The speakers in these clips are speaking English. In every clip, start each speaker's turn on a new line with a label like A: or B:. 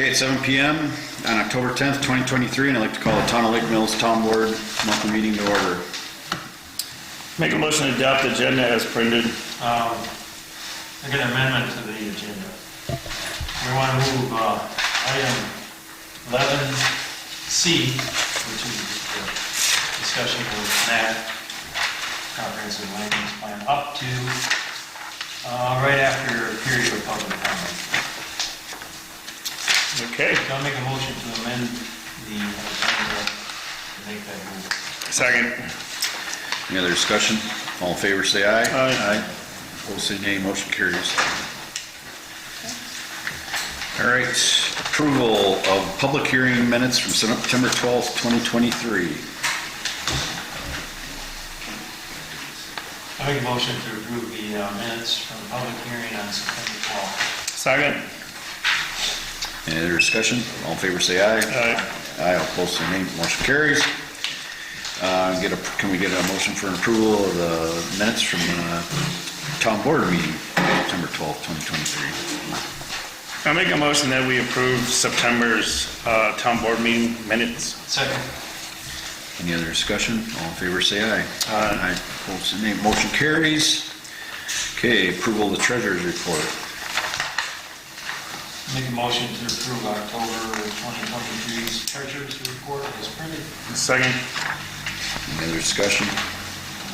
A: Okay, it's 7 p.m. on October 10th, 2023, and I'd like to call the Town of Lake Mills Town Board monthly meeting to order.
B: Make a motion to adopt the agenda as printed.
C: I got an amendment to the agenda. We want to move item 11C, which is the discussion with Matt, comprehensive land use plan, up to right after a period of public comment.
B: Okay.
C: So I'll make a motion to amend the agenda to make that move.
B: Second.
A: Any other discussion? All in favor, say aye.
B: Aye.
A: Opposed, say nay. Motion carries. All right, approval of public hearing minutes from September 12th, 2023.
C: I make a motion to approve the minutes from the public hearing on September 12th.
B: Second.
A: Any other discussion? All in favor, say aye.
B: Aye.
A: Aye, all opposed, say nay. Motion carries. Can we get a motion for an approval of the minutes from the town board meeting, September 12th, 2023?
B: I'll make a motion that we approve September's town board meeting minutes.
C: Second.
A: Any other discussion? All in favor, say aye.
B: Aye.
A: Opposed, say nay. Motion carries. Okay, approval of the treasurer's report.
C: Make a motion to approve October 2023's treasurer's report as printed.
B: Second.
A: Any other discussion?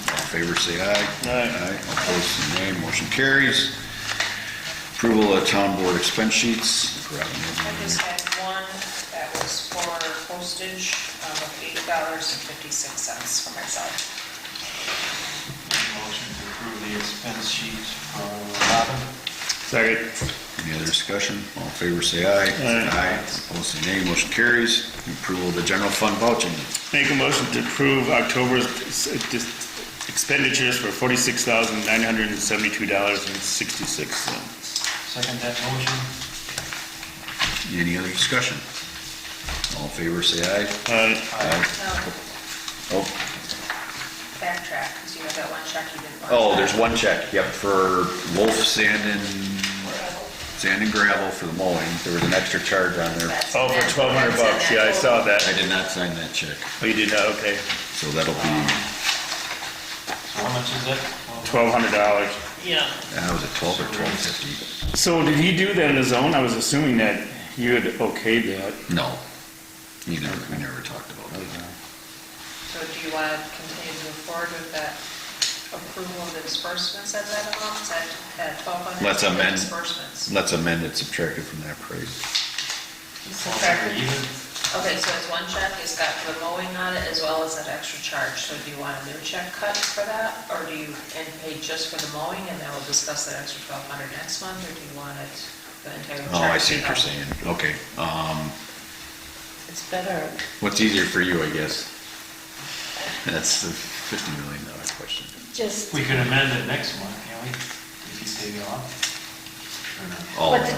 A: All in favor, say aye.
B: Aye.
A: Opposed, say nay. Motion carries. Approval of town board expense sheets.
D: I just had one that was for postage of $8.56 for myself.
C: Make a motion to approve the expense sheet for Robin.
B: Second.
A: Any other discussion? All in favor, say aye.
B: Aye.
A: Opposed, say nay. Motion carries. Approval of the general fund vouching.
B: Make a motion to approve October's expenditures for $46,972.66.
C: Second that motion.
A: Any other discussion? All in favor, say aye.
B: Aye.
D: No,
A: Oh,
D: backtrack, because you have that one check you didn't want.
A: oh, there's one check, yep, for Wolf Sand and Gravel for the mowing. There was an extra charge on there.
B: Oh, for $1,200. Yeah, I saw
A: I
B: that.
A: did not sign that check,
B: Oh, you did not? Okay.
A: so that'll be,
C: So how much is that?
B: $1,200.
D: Yeah.
A: that was a 12 or 12.50.
B: So did he do that in his own? I was assuming that you had okayed that.
A: No, we never talked about that.
D: So do you want to continue to move forward with that approval of the disbursements at that amount? Is that at 1,200?
A: Let's amend.
D: Disbursements.
A: Let's amend it, subtract it from that price.
D: Subtract it.
C: Even?
D: Okay, so it's one check, it's got the mowing on it as well as that extra charge. So do you want a new check cut for that? Or do you pay just for the mowing and then we'll discuss that extra 1,200 next month? Or do you want it, the entire charge?
A: Oh, I see what you're saying, okay.
D: It's better.
A: What's easier for you, I guess? That's the $50 million question.
E: Just,
C: We could amend it next month, can't we? If you take it off? Or not?
A: Oh,
E: but I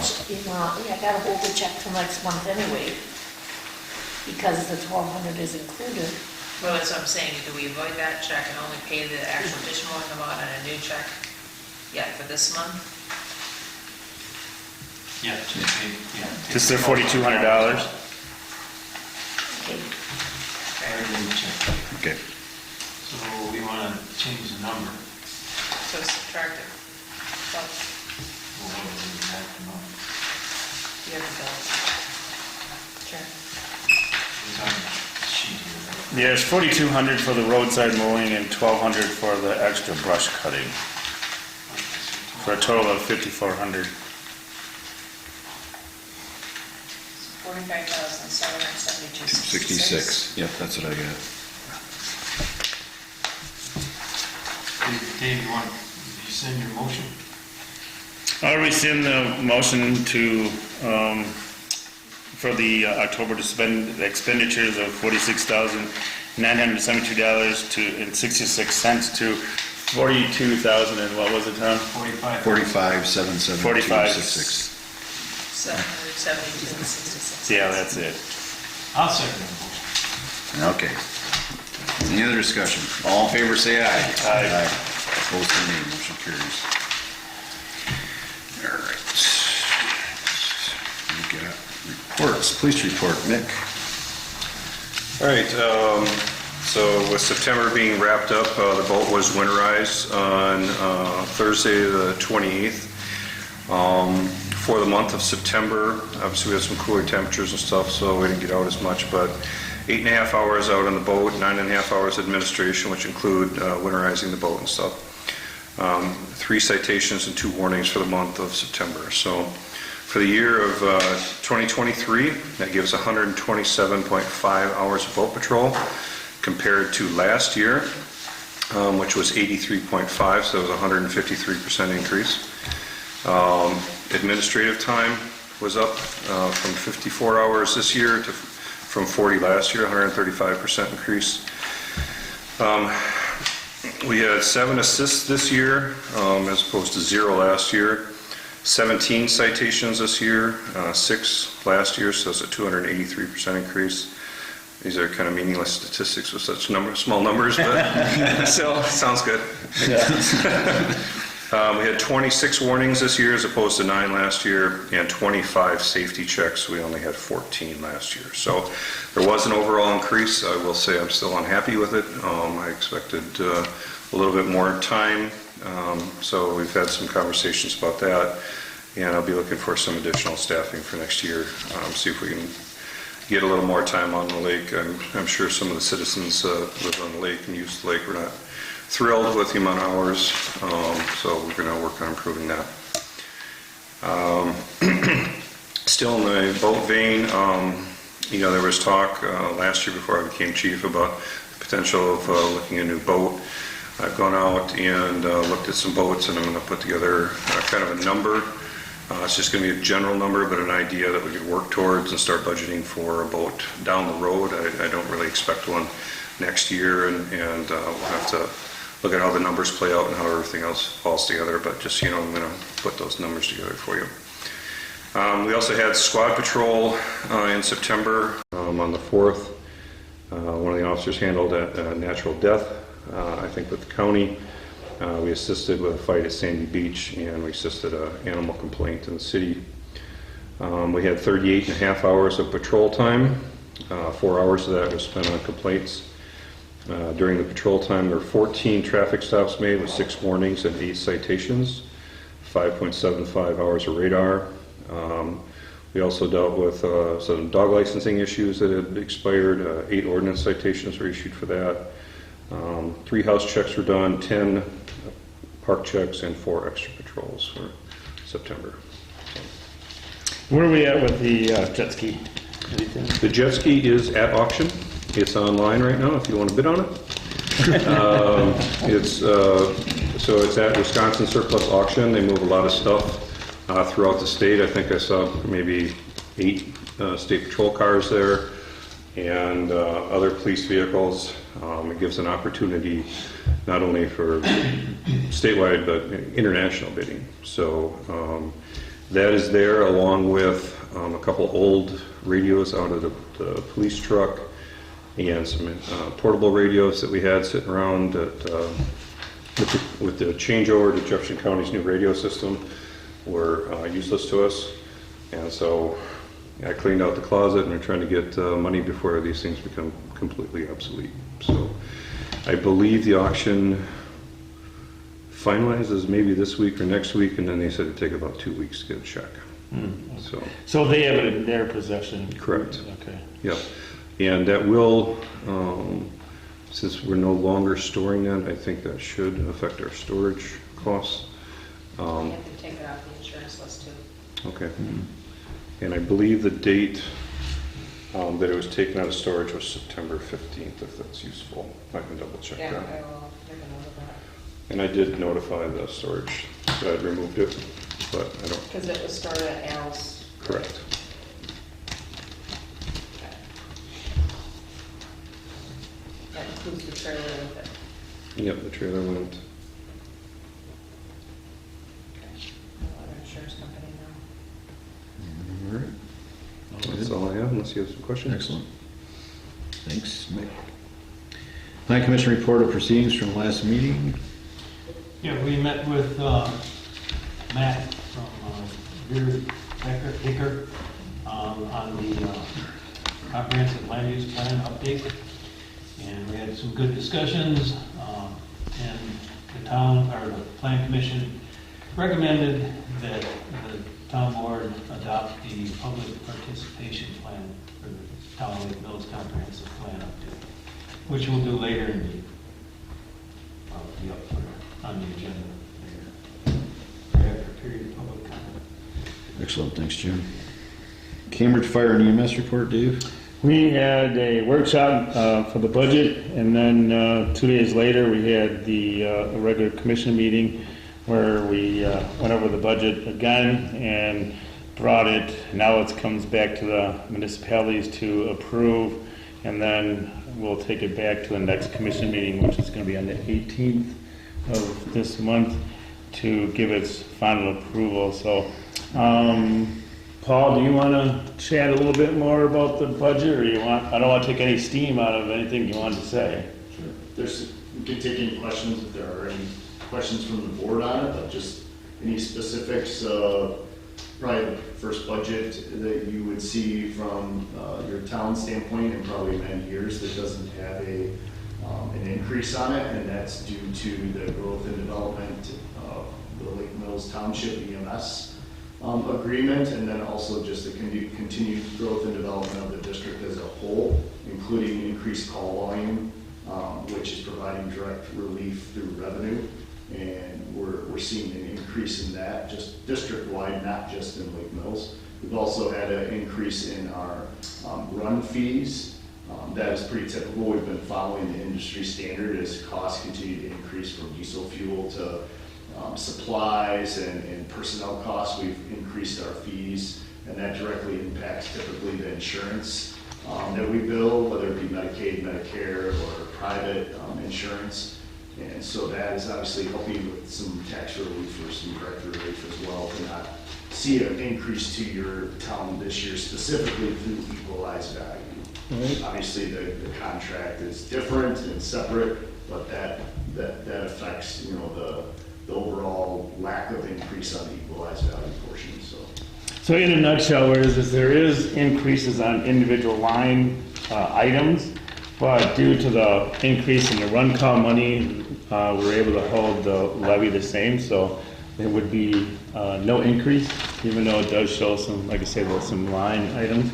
E: gotta hold the check till next month anyway, because the 1,200 is included.
D: Well, that's what I'm saying, do we avoid that check and only pay the actual additional amount on a new check? Yeah, for this month?
C: Yeah, just pay, yeah.
B: Just the $4,200?
E: Okay.
C: Or a new check.
A: okay.
C: So we want to change the number.
D: So subtract it. Well,
C: Well, what is the exact amount?
D: you have the bill. Sure.
C: It's on the sheet here, right?
B: Yeah, it's $4,200 for the roadside mowing and $1,200 for the extra brush cutting, for a total of $5,400.
D: 45,772.66.
A: 66, yep, that's what I got.
C: Dave, you want, did you send your motion?
B: I'll rescind the motion to, for the October to spend the expenditures of $46,972.66 to $42,000 and what was it, Tom?
C: 45.
A: 45,772.66.
D: 772.66.
B: Yeah, that's it.
C: I'll second the motion.
A: Okay. Any other discussion? All in favor, say aye.
B: Aye.
A: Opposed, say nay. Motion carries. All right. We got Reports, police report, Nick.
F: All right, so with September being wrapped up, the boat was winterized on Thursday, the 28th. For the month of September, obviously we had some cooler temperatures and stuff, so we didn't get out as much, but 8.5 hours out on the boat, 9.5 hours administration, which include winterizing the boat and stuff. 3 citations and 2 warnings for the month of September. So for the year of 2023, that gives 127.5 hours of boat patrol compared to last year, which was 83.5, so it was a 153% increase. Administrative time was up from 54 hours this year to from 40 last year, 135% increase. We had 7 assists this year as opposed to 0 last year. 17 citations this year, 6 last year, so it's a 283% increase. These are kind of meaningless statistics with such small numbers, but still, sounds good. We had 26 warnings this year as opposed to 9 last year, and 25 safety checks. We only had 14 last year. So there was an overall increase. I will say I'm still unhappy with it. I expected a little bit more time, so we've had some conversations about that, and I'll be looking for some additional staffing for next year, see if we can get a little more time on the lake. I'm sure some of the citizens live on the lake and use the lake. We're not thrilled with the amount of hours, so we're going to work on improving that. Still in the boat vein, there was talk last year before I became chief about the potential of looking at a new boat. I've gone out and looked at some boats, and I'm going to put together kind of a number. It's just going to be a general number, but an idea that we could work towards and start budgeting for a boat down the road. I don't really expect one next year, and we'll have to look at how the numbers play out and how everything else falls together, but just, I'm going to put those numbers together for you. We also had squad patrol in September on the 4th. One of the officers handled a natural death, I think with the county. We assisted with a fight at Sandy Beach, and we assisted an animal complaint in the city. We had 38.5 hours of patrol time. 4 hours of that was spent on complaints. During the patrol time, there were 14 traffic stops made with 6 warnings and 8 citations, 5.75 hours of radar. We also dealt with some dog licensing issues that had expired. 8 ordinance citations were issued for that. 3 house checks were done, 10 park checks, and 4 extra patrols for September.
B: Where are we at with the jet ski?
F: The jet ski is at auction. It's online right now if you want to bid on it. So it's at Wisconsin Surplus Auction. They move a lot of stuff throughout the state. I think I saw maybe 8 state patrol cars there and other police vehicles. It gives an opportunity not only for statewide but international bidding. So that is there, along with a couple old radios out of the police truck, and some portable radios that we had sitting around with the changeover to Jefferson County's new radio system were useless to us. And so I cleaned out the closet, and we're trying to get money before these things become completely obsolete. So I believe the auction finalizes maybe this week or next week, and then they said it'd take about 2 weeks to get a check.
B: So they have it in their possession?
F: Correct.
B: Okay.
F: Yep. And that will, since we're no longer storing that, I think that should affect our storage costs.
D: You have to take it off the insurance list too.
F: Okay. And I believe the date that it was taken out of storage was September 15th, if that's useful. I can double check
D: Yeah,
F: that.
D: I will make a note of that.
F: And I did notify the storage that I'd removed it, but I don't.
D: Because it was stored at Al's.
F: Correct.
D: That includes the trailer with it.
F: Yep, the trailer went.
D: No other insurance company now.
A: All right.
F: That's all I have, unless you have some questions.
A: Excellent. Thanks, Mick. Plan Commission report of proceedings from last meeting.
C: Yeah, we met with Matt from Beard Hicker. on the comprehensive land use plan update. And we had some good discussions, and the town, or the plan commission recommended that the town board adopt the public participation plan for the Town of Lake Mills comprehensive plan update, which we'll do later in the, be up for, on the agenda later, after a period of public comment.
A: Excellent, thanks, Jim. Cambridge Fire and EMS report, Dave?
B: We had a workshop for the budget, and then 2 days later, we had the a regular commission meeting where we went over the budget again and brought it. Now it comes back to the municipalities to approve, and then we'll take it back to the next commission meeting, which is going to be on the 18th of this month, to give its final approval. So, Paul, do you want to chat a little bit more about the budget, or you want? I don't want to take any steam out of anything you wanted to say.
G: Sure. We can take any questions if there are any questions from the board on it, but just any specifics, probably the first budget that you would see from your town standpoint in probably many years that doesn't have an increase on it, and that's due to the growth and development of the Lake Mills Township EMS agreement, and then also just the continued growth and development of the district as a whole, including increased call volume, which is providing direct relief through revenue. And we're seeing an increase in that, just district-wide, not just in Lake Mills. We've also had an increase in our run fees. That is pretty typical. We've been following the industry standard as costs continue to increase from diesel fuel to supplies and personnel costs. We've increased our fees, and that directly impacts typically the insurance that we bill, whether it be Medicaid, Medicare, or private insurance. And so that is obviously helping with some tax relief or some direct relief as well, to not see an increase to your town this year specifically through equalized value.
B: Right.
G: Obviously, the contract is different and separate, but that affects, you know, the overall lack of increase on the equalized value portion, so.
B: So in a nutshell, whereas there is increases on individual line items, but due to the increase in the run call money, we're able to hold the levy the same, so there would be no increase, even though it does show some, like I said, there's some line items.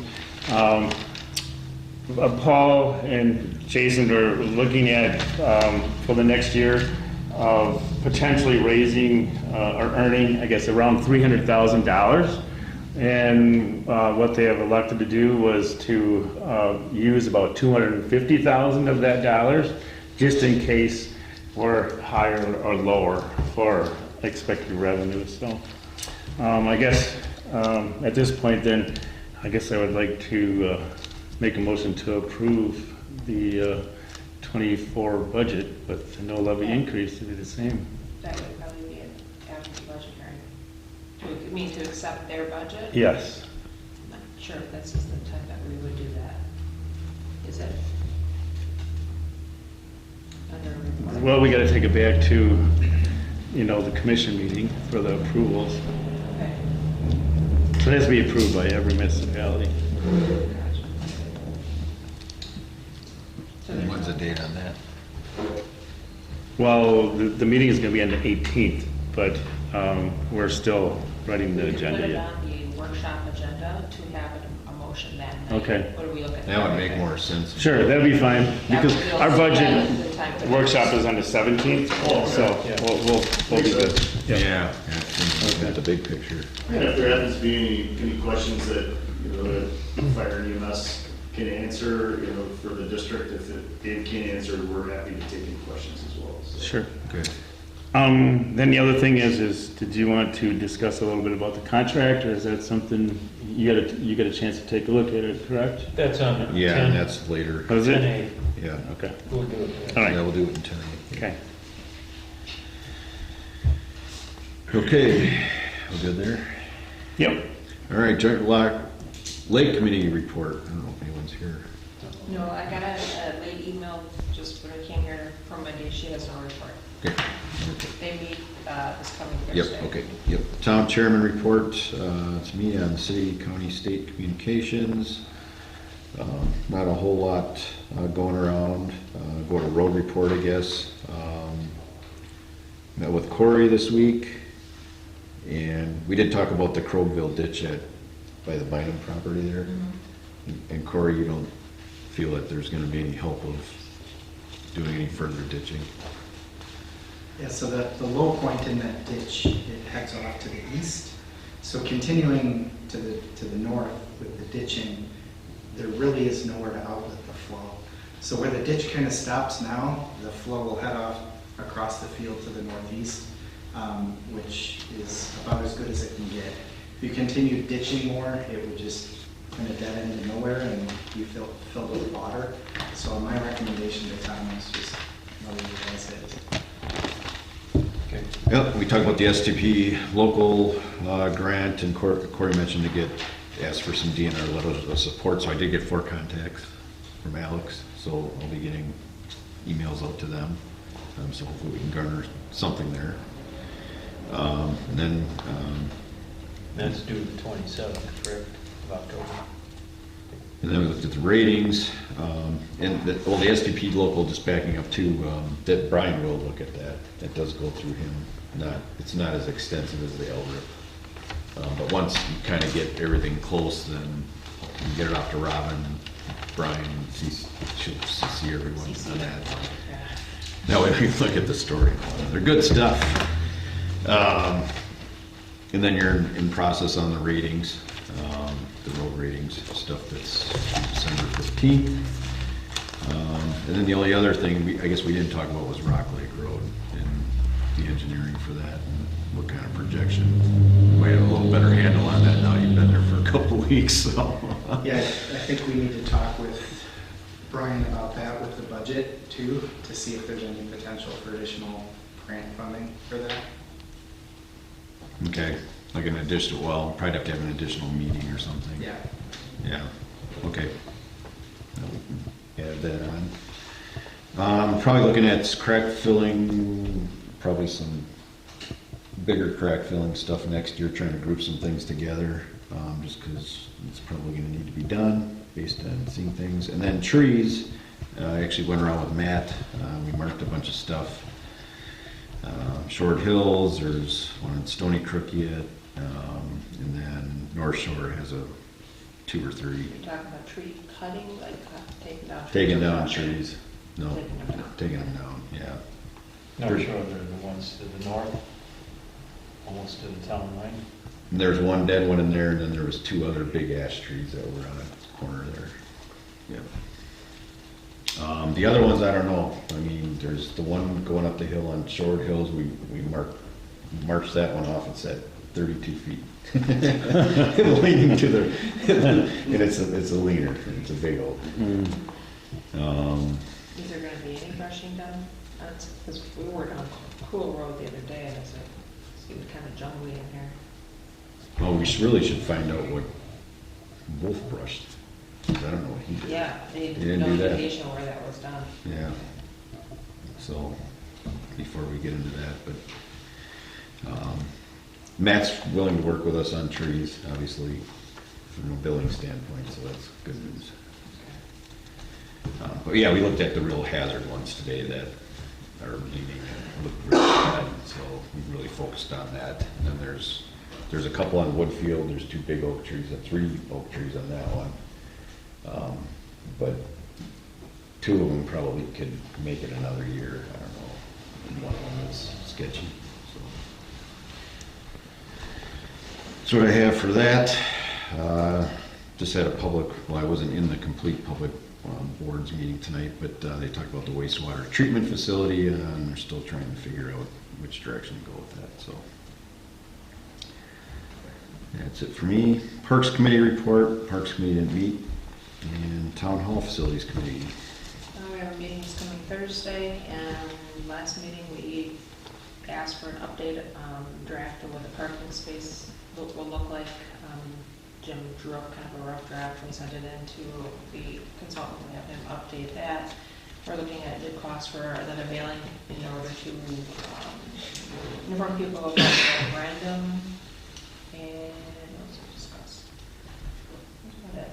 B: Paul and Jason are looking at, for the next year, of potentially raising or earning, I guess, around $300,000. And what they have elected to do was to use about $250,000 of that dollars, just in case we're higher or lower for expected revenue. So I guess at this point then, I guess I would like to make a motion to approve the 24 budget, but no levy increase to be the same.
D: That would probably be after the budget hearing. Do we mean to accept their budget?
B: Yes.
D: I'm not sure if this is the time that we would do that. Is it? Under report?
B: Well, we got to take it back to, you know, the commission meeting for the approvals.
D: Okay.
B: So it has to be approved by every municipality.
D: So
A: And
D: there's
A: when's the
D: no-
A: date on that?
B: Well, the meeting is going to be on the 18th, but we're still writing the
D: We could
B: agenda
D: put it
B: yet.
D: on the workshop agenda to have a motion that night.
B: Okay.
D: What are we looking at?
A: That would make more sense.
B: Sure, that'd be fine,
D: That
B: because
D: would-
B: our
D: that
B: budget
D: is the time to-
B: workshop is on the 17th, so we'll be good.
A: Yeah, at the big picture.
G: And if there happens to be any questions that, you know, that fire and EMS can answer, you know, for the district, if Dave can't answer, we're happy to take any questions as well. So.
B: Sure.
A: Good.
B: Then the other thing is did you want to discuss a little bit about the contract, or is that something, you got a chance to take a look at it, correct?
C: That's on
A: Yeah,
C: 10,
A: and that's later.
B: Was
C: 10
B: it?
C: A.
A: Yeah.
B: Okay,
C: We'll do it.
B: all
A: Yeah,
B: right,
A: we'll do it in 10.
B: okay.
A: Okay, we're good there?
B: Yep.
A: All right, Joint Lake Committee report. I don't know if anyone's here.
D: No, I got a late email just when I came here from Monday. She has no report.
A: Okay.
D: They meet this coming
A: Yep,
D: Thursday.
A: okay, yep. Town chairman report, it's me on city, county, state communications. Not a whole lot going around. Go to road report, I guess. Met with Corey this week, and we did talk about the Crowville ditch by the Bynum property there. And Corey, you don't feel that there's gonna be any hope of doing any further ditching?
H: Yeah, so the low point in that ditch, it heads off to the east. So continuing to the north with the ditching, there really is nowhere to outlet the flow. So where the ditch kind of stops now, the flow will head off across the field to the northeast, which is about as good as it can get. If you continue ditching more, it would just kind of dead end to nowhere and you filled with water. So my recommendation to Tom is just let it as is.
C: Okay.
A: Yep, we talked about the STP local grant, and Corey mentioned to ask for some DNR letters of support, so I did get 4 contacts from Alex, so I'll be getting emails out to them, so hopefully we can garner something there. And then,
C: That's due the 27th, correct, of October.
A: and then we looked at the ratings, and the STP local, just backing up too, that Brian will look at that. That does go through him. It's not as extensive as the LRIP. But once you kind of get everything close, then you get it off to Robin, Brian, and she'll see everyone on that. That way we can look at the story. They're good stuff. And then you're in process on the ratings, the road ratings, stuff that's December 15th. And then the only other thing I guess we didn't talk about was Rock Lake Road and the engineering for that and what kind of projection. You might have a little better handle on that now. You've been there for a couple of weeks, so.
H: Yeah, I think we need to talk with Brian about that with the budget too, to see if there's any potential for additional grant funding for that.
A: Okay, like an additional, well, probably have to have an additional meeting or something.
H: Yeah.
A: Yeah, okay. Add that on. Probably looking at crack filling, probably some bigger crack filling stuff next year, trying to group some things together, just because it's probably gonna need to be done based on seeing things. And then trees, I actually went around with Matt, we marked a bunch of stuff. Short Hills, there's one in Stony Crook yet, and then North Shore has 2 or 3.
D: You're talking about tree cutting, like taking down trees?
A: Taking
D: or
A: down
D: cutting?
A: trees, no,
D: Taking them down.
A: taking them down, yeah.
C: North Shore, they're the ones to the north, almost to the town line.
A: And there's one dead one in there, and then there was 2 other big ash trees that were on a corner there. Yeah. The other ones, I don't know. I mean, there's the one going up the hill on Short Hills. We marched that one off. It's at 32 feet. Leaning to the, and it's a leaner. It's a big old.
D: Is there gonna be any brushing done? Because we were working on Cool Road the other day, and it's like, it seemed kind of jungly in here.
A: Well, we really should find out what Wolf brushed. 'Cause I don't know what he did.
D: Yeah, they
A: You didn't
D: no
A: do that?
D: indication where that was done.
A: Yeah. So, before we get into that, but, Matt's willing to work with us on trees, obviously, from a billing standpoint, so that's good news. But yeah, we looked at the real hazard ones today that are leaning and look really bad, so we really focused on that. And then there's a couple on Woodfield, there's 2 big oak trees, and 3 oak trees on that one. But 2 of them probably could make it another year, I don't know, and one of them is sketchy, so. That's what I have for that. Just had a public, well, I wasn't in the complete public boards meeting tonight, but they talked about the wastewater treatment facility, and they're still trying to figure out which direction to go with that, so. That's it for me. Parks Committee report, Parks Committee didn't meet, and Town Hall Facilities Committee.
D: We have a meeting this coming Thursday, and last meeting we asked for an update draft of what the parking space will look like. Jim drew up kind of a rough draft and sent it in to the consultant to have him update that. we're looking at the cost for then availing in order to inform people about the referendum, and what else we discussed? That's about it.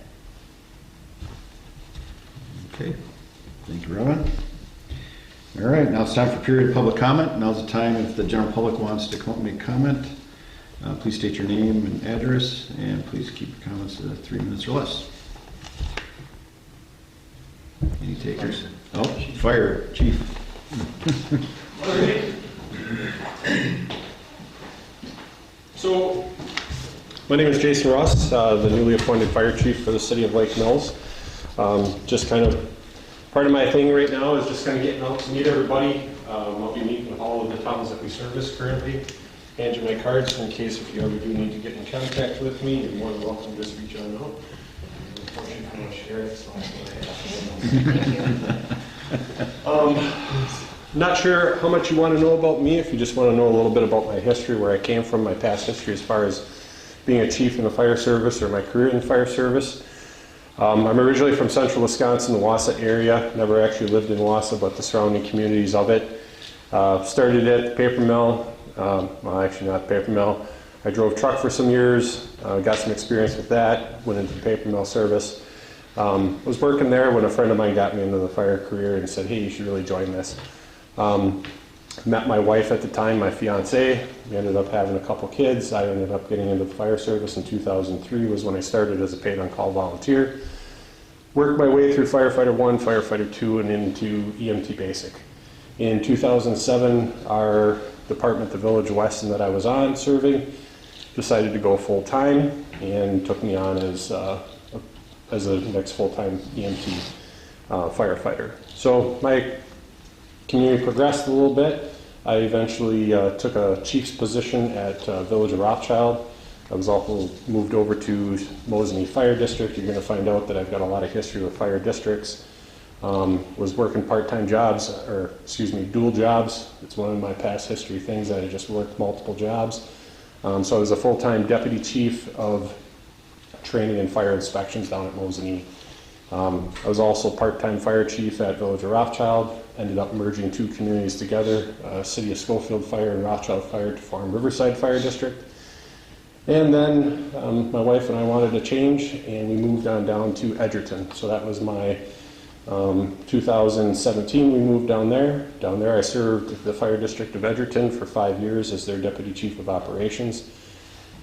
A: Okay, thank you, Robin. All right, now it's time for period of public comment. Now's the time if the general public wants to come up and make comment. Please state your name and address, and please keep your comments to 3 minutes or less. Any takers? Oh, fire, chief.
I: So, my name is Jason Ross, the newly appointed fire chief for the city of Lake Mills. Just kind of, part of my thing right now is just kind of getting out to meet everybody. I'll be meeting with all of the towns that we service currently. Hand you my cards in case if you ever do need to get in contact with me, you're more than welcome to just reach on out. Unfortunately, I don't share it, so not sure how much you want to know about me. If you just want to know a little bit about my history, where I came from, my past history as far as being a chief in the fire service or my career in the fire service. I'm originally from central Wisconsin, the Wausau area. Never actually lived in Wausau, but the surrounding communities of it. Started at the paper mill. Well, actually not the paper mill. I drove truck for some years, got some experience with that, went into the paper mill service. Was working there when a friend of mine got me into the fire career and said, hey, you should really join this. Met my wife at the time, my fiance. We ended up having a couple kids. I ended up getting into the fire service in 2003 was when I started as a paid on-call volunteer. Worked my way through Firefighter 1, Firefighter 2, and into EMT Basic. In 2007, our department, the Village Weston that I was on serving, decided to go full-time and took me on as a next full-time EMT firefighter. So my community progressed a little bit. I eventually took a chief's position at Village of Rothschild. I was also moved over to Mosinee Fire District. You're going to find out that I've got a lot of history with fire districts. Was working part-time jobs, or excuse me, dual jobs. It's one of my past history things that I just worked multiple jobs. So I was a full-time deputy chief of training and fire inspections down at Mosinee. I was also part-time fire chief at Village of Rothschild. Ended up merging two communities together, City of Schofield Fire and Rothschild Fire, to form Riverside Fire District. And then my wife and I wanted a change, and we moved on down to Edgerton. So that was my 2017, we moved down there. Down there I served the Fire District of Edgerton for 5 years as their Deputy Chief of Operations,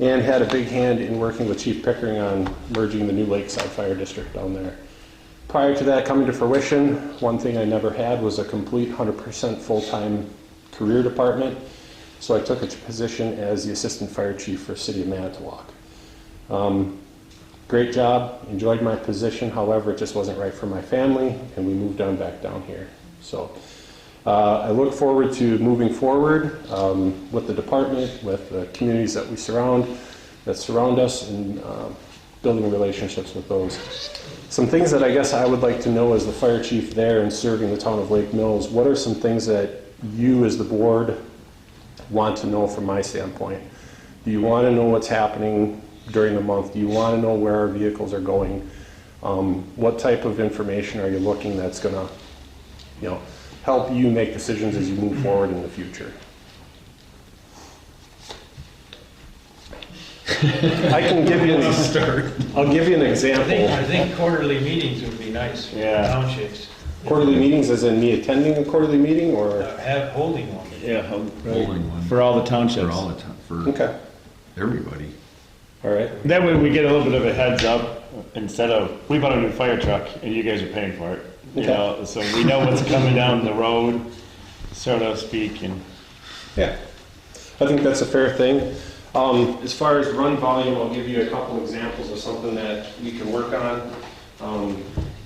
I: and had a big hand in working with Chief Pickering on merging the new Lakeside Fire District down there. Prior to that coming to fruition, one thing I never had was a complete 100% full-time career department, so I took a position as the Assistant Fire Chief for City of Manitowoc. Great job, enjoyed my position, however, it just wasn't right for my family, and we moved on back down here. So I look forward to moving forward with the department, with the communities that we surround us, and building relationships with those. Some things that I guess I would like to know as the fire chief there and serving the town of Lake Mills, what are some things that you as the board want to know from my standpoint? Do you want to know what's happening during the month? Do you want to know where our vehicles are going? What type of information are you looking that's going to, help you make decisions as you move forward in the future? I can give you I'll give you an example.
C: I think quarterly meetings would be nice for
B: Yeah.
C: townships.
I: Quarterly meetings, as in me attending a quarterly meeting, or?
C: Have holding one.
B: Yeah,
A: Holding one.
B: for all the townships.
A: For all the time, for
I: Okay,
A: everybody.
I: all right.
B: That way we get a little bit of a heads up instead of, we bought a new fire truck and you guys are paying for it.
I: Okay.
B: So we know what's coming down the road, so to speak, and
I: Yeah, I think that's a fair thing. As far as run volume, I'll give you a couple examples of something that we can work on. So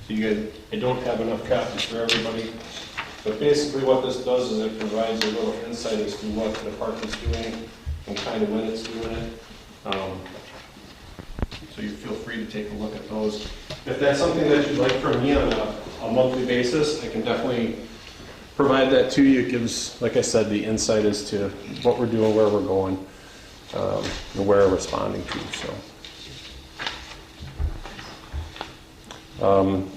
I: you guys, I don't have enough copies for everybody, but basically what this does is it provides a little insight as to what the department's doing and kind of when it's doing it. So you feel free to take a look at those. If that's something that you'd like from me on a monthly basis, I can definitely provide that to you. It gives, like I said, the insight as to what we're doing, where we're going, and where we're responding to. So,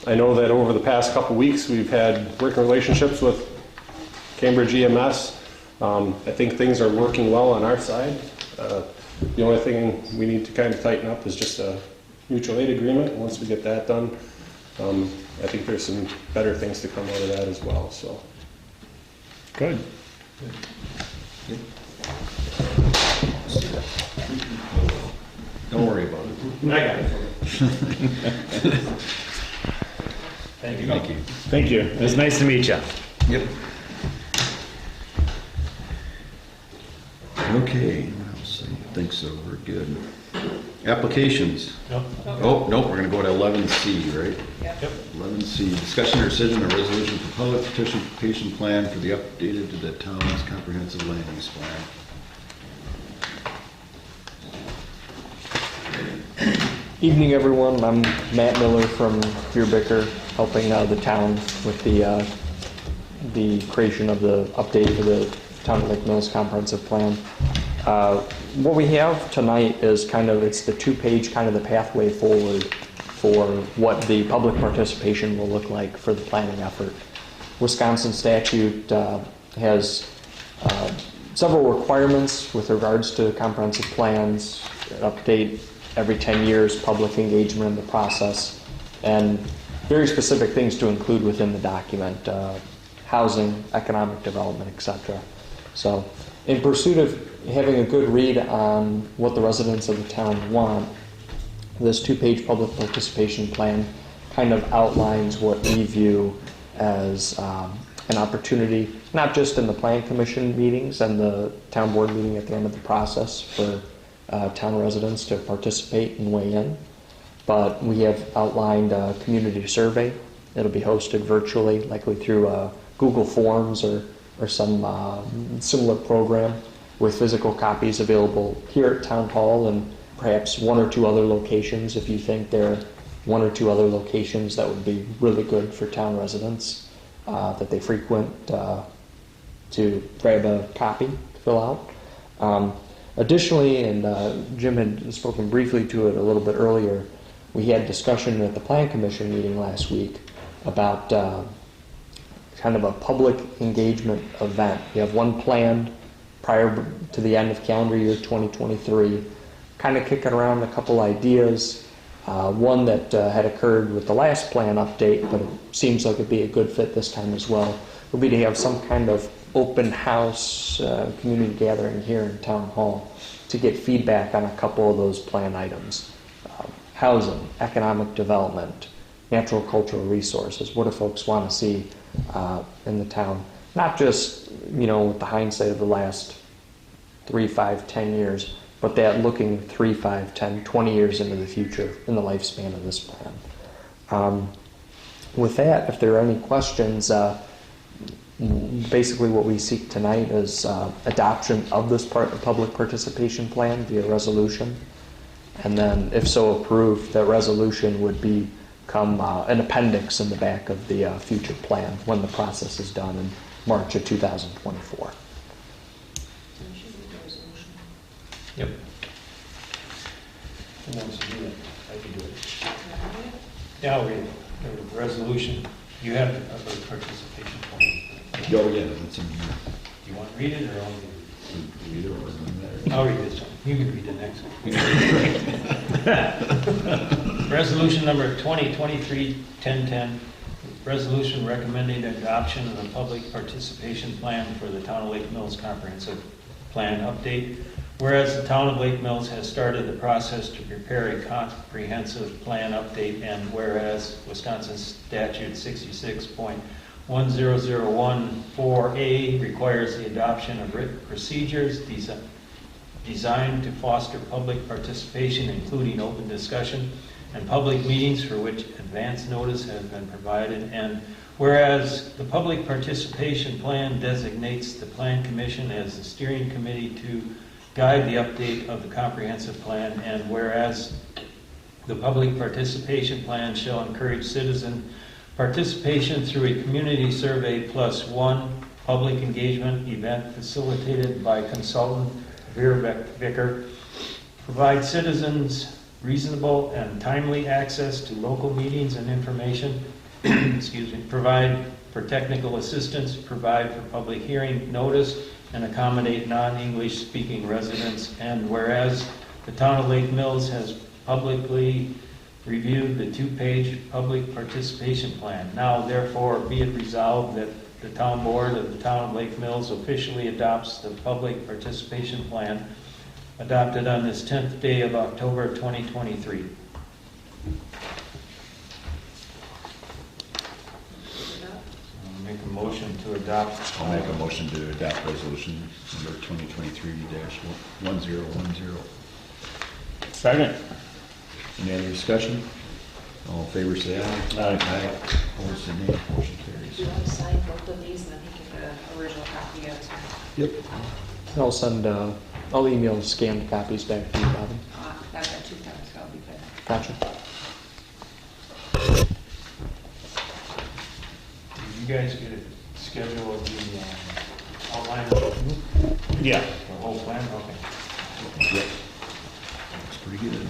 I: I know that over the past couple weeks, we've had working relationships with Cambridge EMS. I think things are working well on our side. The only thing we need to kind of tighten up is just a mutual aid agreement. Once we get that done, I think there's some better things to come out of that as well, so.
B: Good.
A: Don't worry about it.
C: I got it. Thank you.
A: Thank you.
B: Thank you. It was nice to meet you.
A: Yep. Okay, what else? I think so, we're good. Applications.
C: Nope.
A: Oh, nope, we're gonna go to 11C, right?
C: Yep.
A: 11C, discussion or decision or resolution for public participation plan for the updated to the town's comprehensive land use plan.
J: Evening, everyone. I'm Matt Miller from Beerbicker, helping the town with the creation of the update for the Town of Lake Mills Comprehensive Plan. What we have tonight is it's the two-page the pathway forward for what the public participation will look like for the planning effort. Wisconsin statute has several requirements with regards to comprehensive plans, update every 10 years, public engagement in the process, and very specific things to include within the document, housing, economic development, etc. So in pursuit of having a good read on what the residents of the town want, this two-page public participation plan outlines what we view as an opportunity, not just in the Plan Commission meetings and the town board meeting at the end of the process for town residents to participate and weigh in, but we have outlined a community survey. It'll be hosted virtually, likely through Google Forms or some similar program, with physical copies available here at Town Hall and perhaps one or two other locations if you think there are one or two other locations that would be really good for town residents that they frequent to grab a copy to fill out. Additionally, and Jim had spoken briefly to it a little bit earlier, we had discussion at the Plan Commission meeting last week about a public engagement event. We have one planned prior to the end of calendar year 2023, kicking around a couple ideas. One that had occurred with the last plan update, but it seems like it'd be a good fit this time as well, would be to have some kind of open house community gathering here in Town Hall to get feedback on a couple of those plan items. Housing, economic development, natural cultural resources. What do folks want to see in the town? Not just, with the hindsight of the last 3, 5, 10 years, but that looking 3, 5, 10, 20 years into the future in the lifespan of this plan. With that, if there are any questions, basically what we seek tonight is adoption of this public participation plan via resolution. And then, if so approved, that resolution would become an appendix in the back of the future plan when the process is done in March of 2024.
C: Yep. Who wants to do it? I can do it. Yeah, I'll read it. The resolution, you have a participation plan.
A: Oh, yeah, that's in here.
C: Do you want to read it or I'll read
A: Either or, doesn't matter.
C: it? I'll read this one. You can read the next one. Resolution number 2023-1010, resolution recommending adoption of the public participation plan for the Town of Lake Mills Comprehensive Plan update. Whereas the Town of Lake Mills has started the process to prepare a comprehensive plan update, and whereas Wisconsin Statute 66.10014A requires the adoption of written procedures designed to foster public participation, including open discussion and public meetings for which advance notice has been provided, and whereas the public participation plan designates the Plan Commission as the steering committee to guide the update of the comprehensive plan, and whereas the public participation plan shall encourage citizen participation through a community survey plus one public engagement event facilitated by consultant Beerbicker, provide citizens reasonable and timely access to local meetings and information, excuse me, provide for technical assistance, provide for public hearing notice, and accommodate non-English speaking residents. And whereas the town of Lake Mills has publicly reviewed the 2-page public participation plan. Now therefore be it resolved that the town board of the town of Lake Mills officially adopts the public participation plan adopted on this 10th day of October 2023. I'll make a motion to adopt.
A: I'll make a motion to adopt resolution number 2023-1010.
B: Second.
A: Any other discussion? All in favor, say aye. Aye. Opposed, say nay. Motion
D: Do
A: carries.
D: you want to sign both of these and then he can get an original copy out to
A: Yep.
J: I'll send, I'll email scanned copies back to you, Bobby.
D: I've got 2 copies, so I'll be good.
J: Gotcha.
C: Did you guys get a schedule of the outline?
B: Yeah.
C: The whole plan? Okay.
A: Yep. Looks pretty good.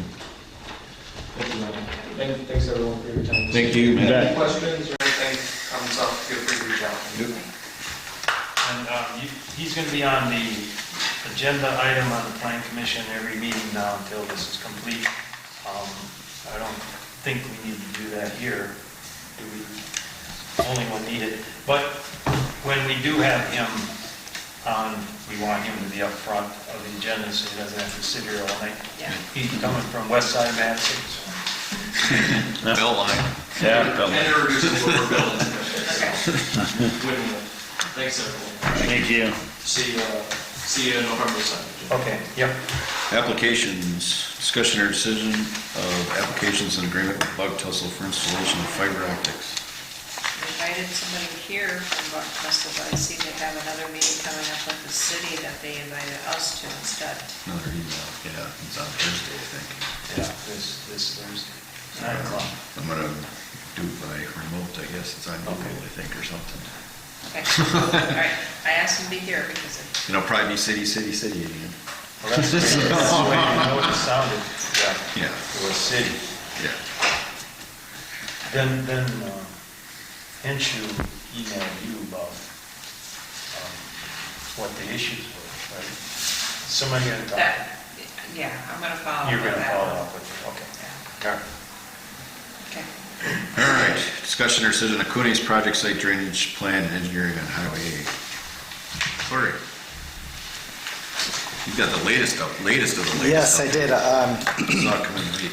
J: And thanks everyone for your time.
A: Thank you,
B: You
A: Matt.
B: bet.
J: Questions or anything comes up, feel free to reach out.
C: And he's going to be on the agenda item on the plan commission every meeting now until this is complete. I don't think we need to do that here. Do we? Only when needed. But when we do have him on, we want him to be up front of the agenda so he doesn't have to sit here all night.
D: Yeah.
C: He's coming from West Side Madison.
A: Bell line.
B: Yeah.
K: And introduce what we're building.
D: Okay.
K: Thanks, everyone.
B: Thank you.
K: See you November 2nd.
C: Okay, yep.
A: Applications, discussion or decision of applications and agreement with Bug Tussle for installation of fiber optics.
D: We invited somebody here from Buck Tussle, but I see they have another meeting coming up with the city that they invited us to instead.
A: Another email, yeah, it's on Thursday, I think.
C: Yeah, this Thursday, 9 o'clock.
A: I'm gonna do it by remote, I guess, it's on Google, I think, or something.
D: Okay, all right. I asked him to be here because
A: You know, probably be city again.
C: Well, that's the way you know it sounded. Yeah,
A: Yeah,
C: it was city.
A: yeah.
C: Then Henshu emailed you about what the issues were, right? Somebody had talked.
D: that, yeah, I'm gonna follow up
C: You're
D: with
C: gonna
D: that.
C: follow up with it, okay.
D: Yeah,
C: Got it.
D: okay.
A: All right, discussion or decision of Cooney's project site drainage plan and engineering on Highway 8. Corey, you've got the latest of the latest.
H: Yes, I did.
A: It's not coming late.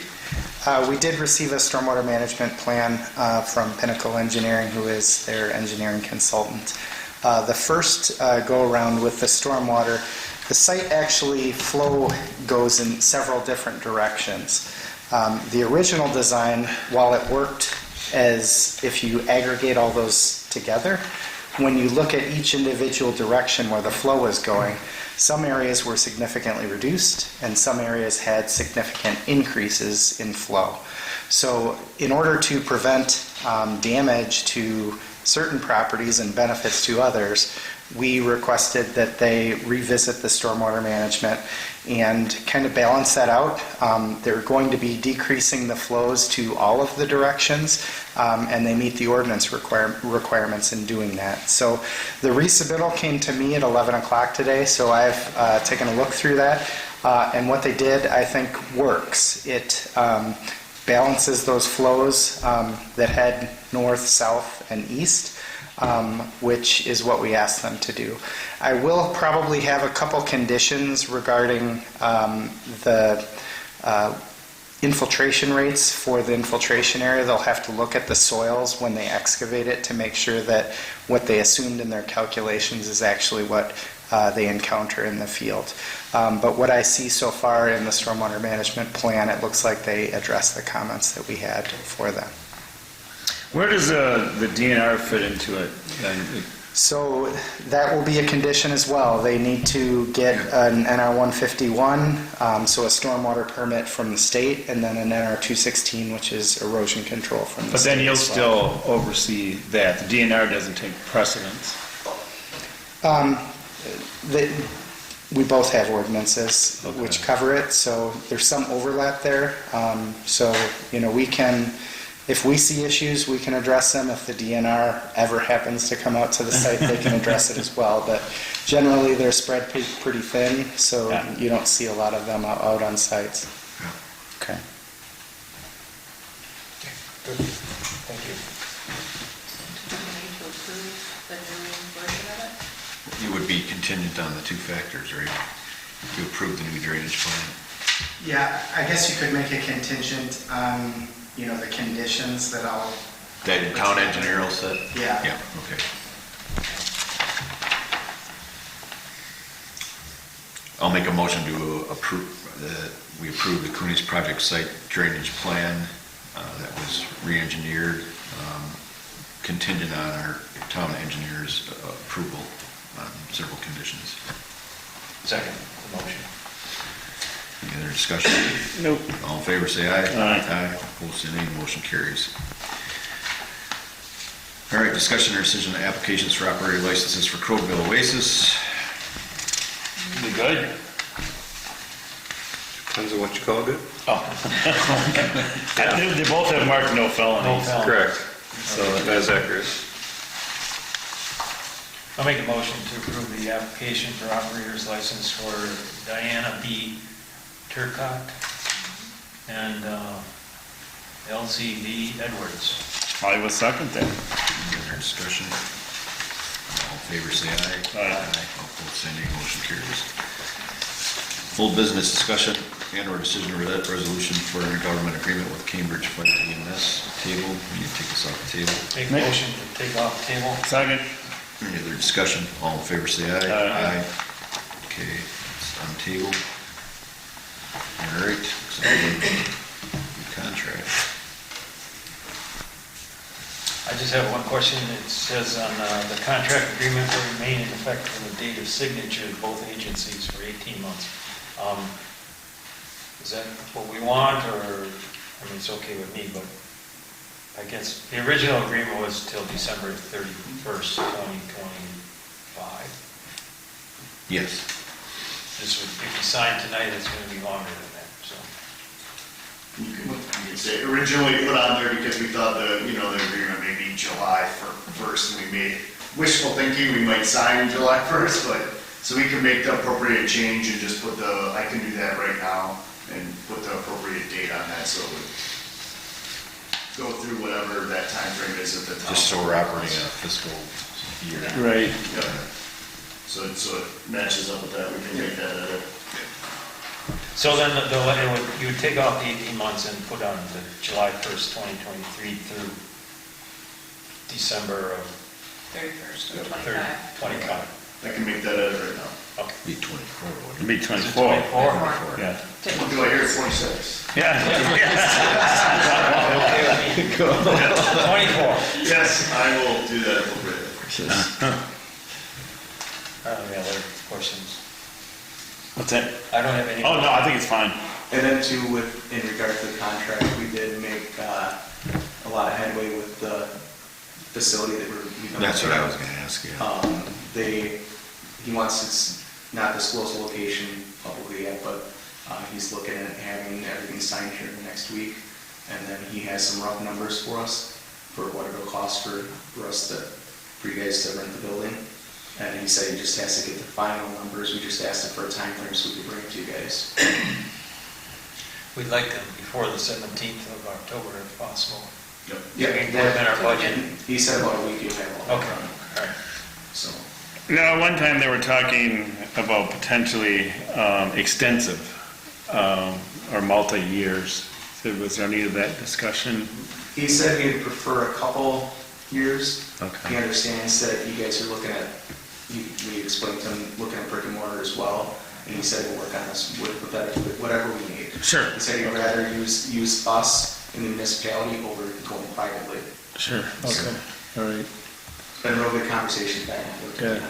H: We did receive a stormwater management plan from Pinnacle Engineering, who is their engineering consultant. The first go-around with the stormwater, the site actually flow goes in several different directions. The original design, while it worked as if you aggregate all those together, when you look at each individual direction where the flow is going, some areas were significantly reduced and some areas had significant increases in flow. So in order to prevent damage to certain properties and benefits to others, we requested that they revisit the stormwater management and kind of balance that out. They're going to be decreasing the flows to all of the directions, and they meet the ordinance requirements in doing that. So the resubmittal came to me at 11 o'clock today, so I've taken a look through that, and what they did, I think, works. It balances those flows that head north, south, and east, which is what we asked them to do. I will probably have a couple conditions regarding the infiltration rates for the infiltration area. They'll have to look at the soils when they excavate it to make sure that what they assumed in their calculations is actually what they encounter in the field. But what I see so far in the stormwater management plan, it looks like they address the comments that we had for them.
B: Where does the DNR fit into it?
H: So that will be a condition as well. They need to get an NR 151, so a stormwater permit from the state, and then an NR 216, which is erosion control from the
B: But
H: state.
B: then you'll
H: as well.
B: still oversee that. The DNR doesn't take precedence.
H: We both have ordinances which cover it, so there's some overlap there. So, we can, if we see issues, we can address them. If the DNR ever happens to come out to the site, they can address it as well. But generally, they're spread pretty thin, so you don't see a lot of them out on sites. Okay.
J: Thank you.
D: Do we need to approve the new version of it?
A: You would be contingent on the two factors, right? To approve the new drainage plan.
H: Yeah, I guess you could make a contingent on, the conditions that I'll,
A: That town engineer will set?
H: Yeah.
A: Yeah, okay. I'll make a motion to approve, we approve the Cooney's project site drainage plan that was re-engineered, contingent on our town engineer's approval on several conditions.
C: Second, the motion.
A: Any other discussion?
B: Nope.
A: All in favor, say aye.
B: Aye.
A: Opposed, say nay. Motion carries. All right, discussion or decision on applications for operator licenses for Crowville Oasis.
B: We good?
F: Depends on what you call good.
B: They both have marked no felonies.
F: Correct. So that is accurate.
C: I'll make a motion to approve the application for operator's license for Diana B. Turcott and LCV Edwards.
B: I will second that.
A: Any other discussion? All in favor, say aye.
B: Aye.
A: Opposed, say nay. Motion carries. Full business discussion and/or decision or resolution for intergovernmental agreement with Cambridge Fire EMS table. We need to take this off the table.
C: Make a motion to take off the table.
B: Second.
A: Any other discussion? All in favor, say aye.
B: Aye.
A: Okay, it's on the table. All right, so new contract.
C: I just have one question. It says on the contract agreement will remain in effect from the date of signature of both agencies for 18 months. Is that what we want, or, it's okay with me, but I guess the original agreement was till December 31st, 2025.
A: Yes.
C: This would, if you sign tonight, it's going to be longer than that, so.
G: You could say, originally put on there because we thought the agreement may be July 1st, and we made wishful thinking we might sign July 1st, but, so we can make the appropriate change and just put I can do that right now, and put the appropriate date on that, so it would go through whatever that time frame is at the time.
A: Just so we're operating a fiscal year.
B: Right.
G: Yep. So it matches up with that, we can make that edit.
C: So then you would take off the 18 months and put on the July 1st, 2023 through December of
D: 31st of
C: 25.
D: 25.
G: I can make that edit right now.
A: Be 24, wouldn't
B: It'd be
C: Is it
B: 24.
C: 24?
B: Yeah.
G: What do I hear, 26?
B: Yeah.
C: Okay with me. 24.
G: Yes, I will do that appropriately.
C: I don't have any other questions.
B: What's that?
C: I don't have any.
B: Oh, no, I think it's fine.
L: And then too, in regard to the contract, we did make a lot of headway with the facility that we're.
A: That's what I was gonna ask you.
L: He wants to not disclose the location publicly yet, but he's looking at having everything signed here in the next week. And then he has some rough numbers for us, for what it'll cost for you guys to rent the building. And he said he just has to get the final numbers. We just asked him for a time frame so we could bring it to you guys.
C: We'd like them before the 17th of October if possible.
G: Yep.
L: Yeah,
C: We can put them in our budget.
L: He said about a week you'll have all
C: Okay,
L: that done.
C: all right.
L: So,
B: No, one time they were talking about potentially extensive or multi-years. So was there any of that discussion?
L: he said he'd prefer a couple years.
B: Okay.
L: He understands that you guys are looking at, we explained to him, looking at brick and mortar as well. And he said we'll work on this with whatever we need.
B: Sure.
L: He said he'd rather use us in the municipality over going privately.
B: Sure. Okay. All right.
L: It's been a real good conversation back and forth.
B: Good.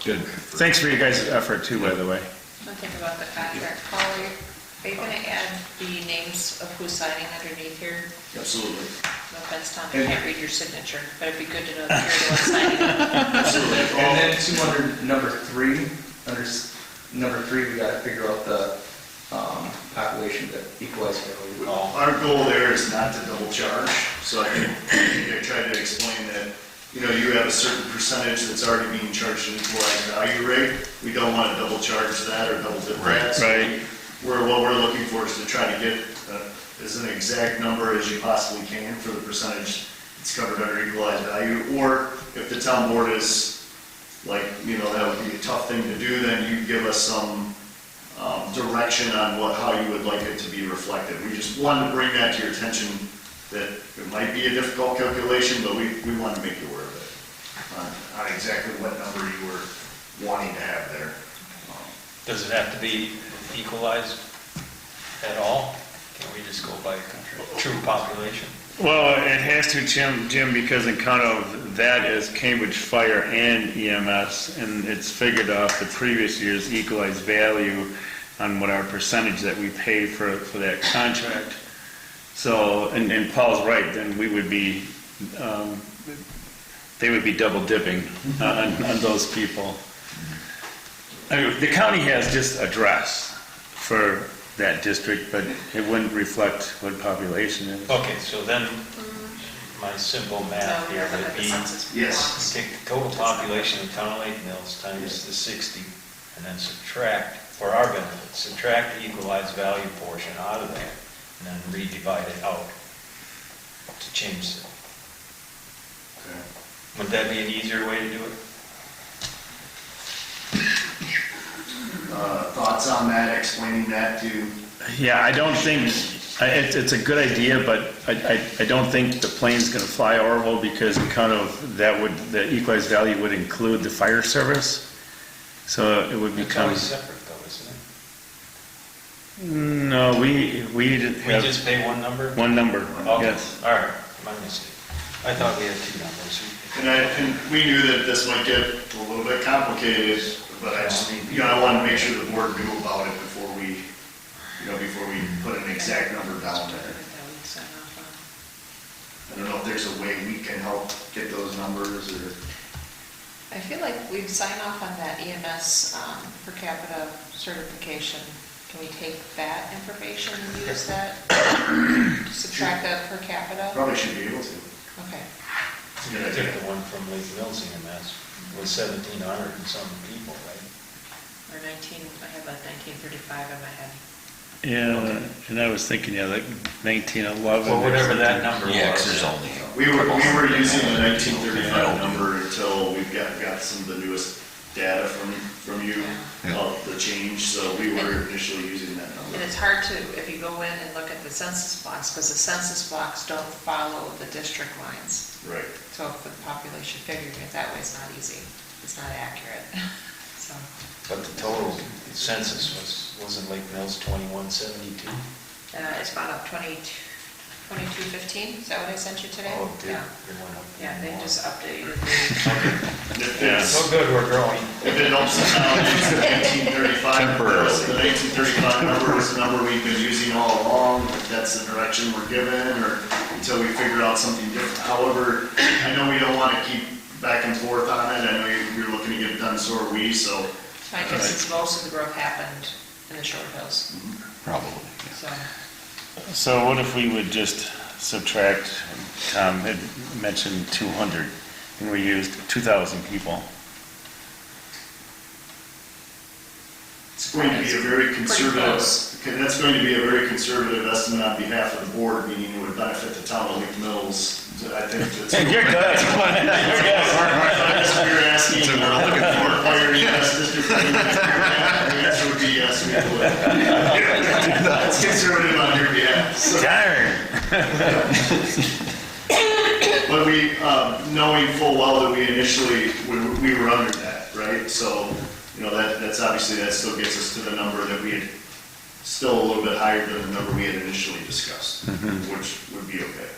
B: Good. Thanks for your guys' effort too, by the way.
D: One thing about the contract, Paul, are you going to add the names of who's signing underneath here?
G: Absolutely.
D: No offense, Tom, I can't read your signature, but it'd be good to know that you're the one signing it.
L: Absolutely. And then under number 3, number 3, we gotta figure out the population that equalized value.
G: Our goal there is not to double charge, so I think I tried to explain that, you know, you have a certain percentage that's already being charged an equalized value rate. We don't want to double charge that or double dip that. So
B: Right.
G: what we're looking for is to try to get as an exact number as you possibly can for the percentage that's covered under equalized value. Or if the town board is like, you know, that would be a tough thing to do, then you give us some direction on how you would like it to be reflected. We just wanted to bring that to your attention, that it might be a difficult calculation, but we want to make you aware of it, on exactly what number you were wanting to have there.
M: Does it have to be equalized at all? Can we just go by true population?
B: Well, it has to, Jim, because in kind of that is Cambridge Fire and EMS, and it's figured off the previous year's equalized value on what our percentage that we pay for that contract. So, and Paul's right, then we would be, they would be double dipping on those people. I mean, the county has just address for that district, but it wouldn't reflect what population is.
M: Okay, so then my simple math
D: So
M: here
D: we're
M: would
D: looking
M: be
D: at the census
G: Yes.
D: blocks.
M: take the total population of Town of Lake Mills times the 60, and then subtract, for our benefit, subtract the equalized value portion out of that, and then re-divide it out to change it. Would that be an easier way to do it?
G: Thoughts on that, explaining that to,
B: Yeah, I don't think, it's a good idea, but I don't think the plane's gonna fly Orville because kind of, the equalized value would include the fire service. So it would
M: It's
B: become,
M: always separate though, isn't it?
B: no, we
M: We
B: have
M: just pay one number?
B: one number,
M: Okay,
B: yes.
M: all right, my mistake. I thought we had 2 numbers.
G: and we knew that this might get a little bit complicated, but I just, you know, I wanted to make sure the board knew about it before we put an exact number down there.
D: That we sign off
G: I don't know if there's a way we can help get those numbers, or,
D: on. I feel like we've signed off on that EMS per capita certification. Can we take that information and use that? Subtract that per capita?
G: probably should be able to.
D: Okay.
G: It's a
M: I
G: good
M: took
G: idea.
M: the one from Lake Mills EMS with 1,700 and some people, right?
D: Or 19, I have a 1935 in my head.
B: Yeah, and I was thinking, yeah, like 1911.
M: Well,
B: or
M: whatever that
B: something.
M: number was.
A: Yeah, 'cause there's only.
G: We were using the 1935 number until we got some of the newest data from you, of the change, so we were initially using that number.
D: And it's hard to, if you go in and look at the census blocks, because the census blocks don't follow the district lines.
G: Right.
D: So for the population figuring it that way, it's not easy. It's not accurate. So,
M: But the total census wasn't Lake Mills 2172?
D: it's gone up 2215, is that what I sent you today?
M: Oh, it did.
D: Yeah.
M: It went up.
D: Yeah, they just updated the,
G: And if
B: Yeah.
G: it's,
M: So good, we're growing.
G: if it helps us out, it's the 1935 number. The 1935 number was the number we've been using all along, if that's the direction we're given, or until we figure out something different. However, I know we don't want to keep back and forth on it, I know you're looking to get it done, so are we, so.
D: I guess it's most of the growth happened in the short hills,
A: Probably,
D: so.
B: So what if we would just subtract, Tom had mentioned 200, and we used 2,000 people?
G: It's going to be a very
D: Pretty
G: conservative,
D: close.
G: okay, that's going to be a very conservative estimate on behalf of the board, meaning it would benefit the town of Lake Mills. I think that's.
B: You're good.
G: If we were asking, fire EMS district, the answer would be yes, we would. It's conservative on your behalf. So-
B: Darn.
G: But we, knowing full well that we initially, we were under that, right? So, you know, that's obviously, that still gets us to the number that we had, still a little bit higher than the number we had initially discussed, which would be okay.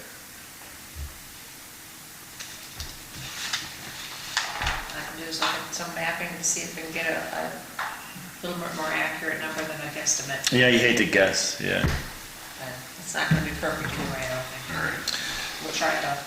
D: I can do is look at some mapping to see if we can get a little bit more accurate number than a guesstimate.
B: Yeah, you hate to guess, yeah.
D: But it's not gonna be perfectly right, I don't think. We'll try to.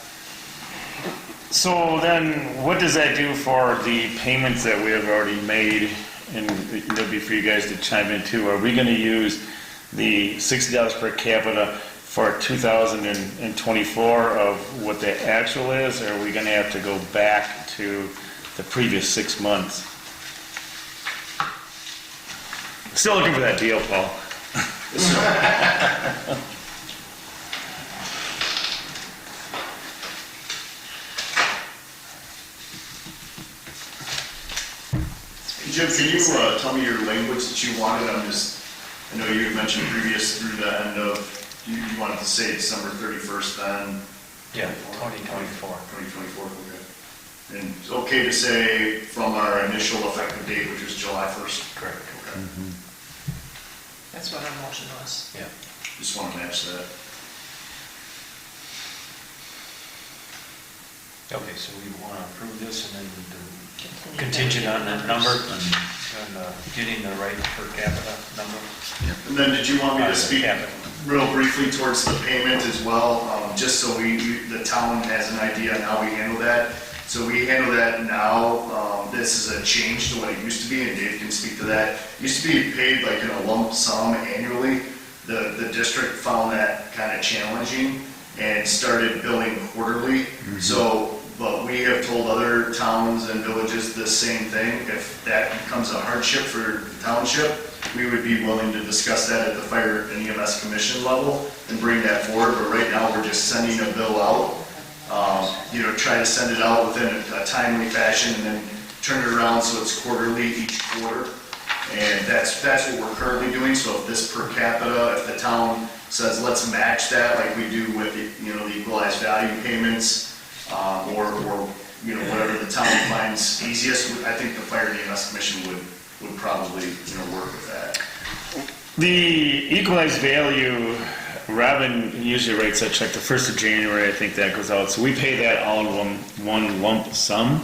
B: So then, what does that do for the payments that we have already made and it'll be for you guys to chime in too, are we gonna use the $60 per capita for 2024 of what the actual is, or are we gonna have to go back to the previous 6 months? Still looking for that deal, Paul.
G: Jim, can you tell me your language that you wanted? I know you had mentioned previous through the end of, you wanted to say December 31st then?
M: Yeah, 2024.
G: 2024, okay. And it's okay to say from our initial effective date, which was July 1st?
M: Correct.
G: Okay.
D: That's what our motion was.
M: Yeah.
G: Just want to match that.
M: Okay, so we want to approve this and then do contingent on that number and getting the right per capita number.
G: And then did you want me to
M: Per
G: speak
M: capita.
G: real briefly towards the payment as well? Just so the town has an idea on how we handle that. So we handle that now. This is a change to what it used to be, and Dave can speak to that. It used to be paid like in a lump sum annually. The district found that kind of challenging and started billing quarterly. But we have told other towns and villages the same thing. If that becomes a hardship for the township, we would be willing to discuss that at the Fire and EMS Commission level and bring that forward. But right now, we're just sending a bill out. Try to send it out within a timely fashion and then turn it around so it's quarterly each quarter. And that's what we're currently doing. So if this per capita, if the town says, let's match that like we do with the equalized value payments, or whatever the town finds easiest, I think the Fire and EMS Commission would probably, work with that.
B: The equalized value, Robin usually writes that check the 1st of January, I think that goes out. So we pay that all in one lump sum.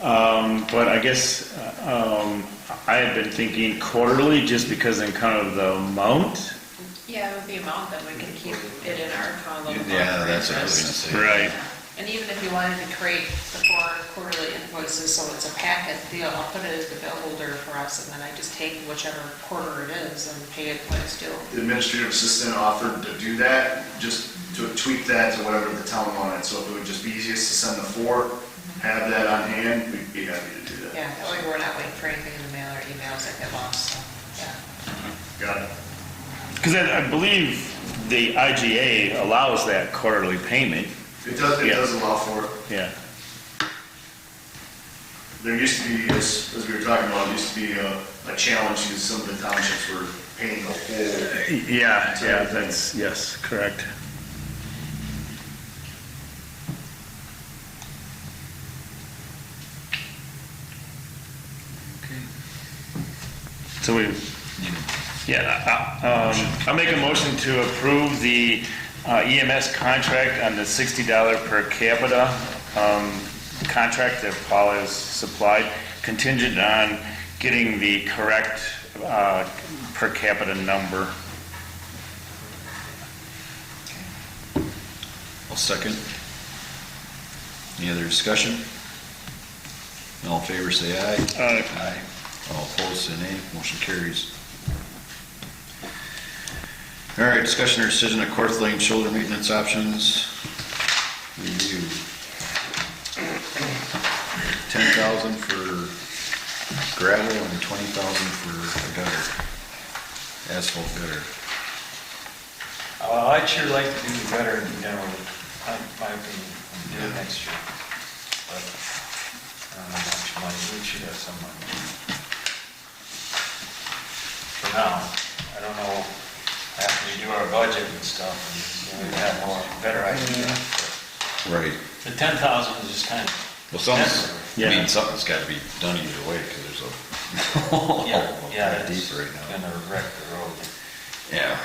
B: But I guess I have been thinking quarterly just because in kind of the amount.
D: Yeah, with the amount, then we can keep it in our account a little more.
A: Yeah, that's what I was gonna say.
B: Right.
D: And even if you wanted to create the 4 quarterly invoices, so it's a packet deal, I'll put it as the bill holder for us, and then I just take whichever quarter it is and pay it when it's due.
G: The administrative assistant offered to do that, just to tweak that to whatever the town wanted. So if it would just be easiest to send the 4, have that on hand, we'd be happy to do that.
D: Yeah, that way we're not waiting for anything in the mail or emails that get lost, so, yeah.
G: Got it.
B: Because I believe the IGA allows that quarterly payment.
G: It does allow for it.
B: Yeah.
G: There used to be, as we were talking about, it used to be a challenge because some of the townships were paying the whole.
B: Yeah, yes, correct. So I'll make a motion to approve the EMS contract on the $60 per capita contract that Paul has supplied, contingent on getting the correct per capita number.
A: I'll second. Any other discussion? All in favor, say aye.
B: Aye.
A: All opposed, say nay. Motion carries. All right, discussion or decision of Court Lane shoulder maintenance options. Review. 10,000 for gravel and 20,000 for a gutter, asphalt gutter.
M: I'd sure like to do the gutter in general, in my opinion, and do it next year. But I don't know how much money, we should have some money. For now, I don't know, after we do our budget and stuff, and we'll have better idea.
A: Right.
M: The 10,000 is just kind of.
A: Well, something's,
B: Yeah.
A: I mean, something's got to be done either way because there's a
M: Yeah,
A: deep
M: it's
A: right now.
M: gonna wreck the road.
A: Yeah.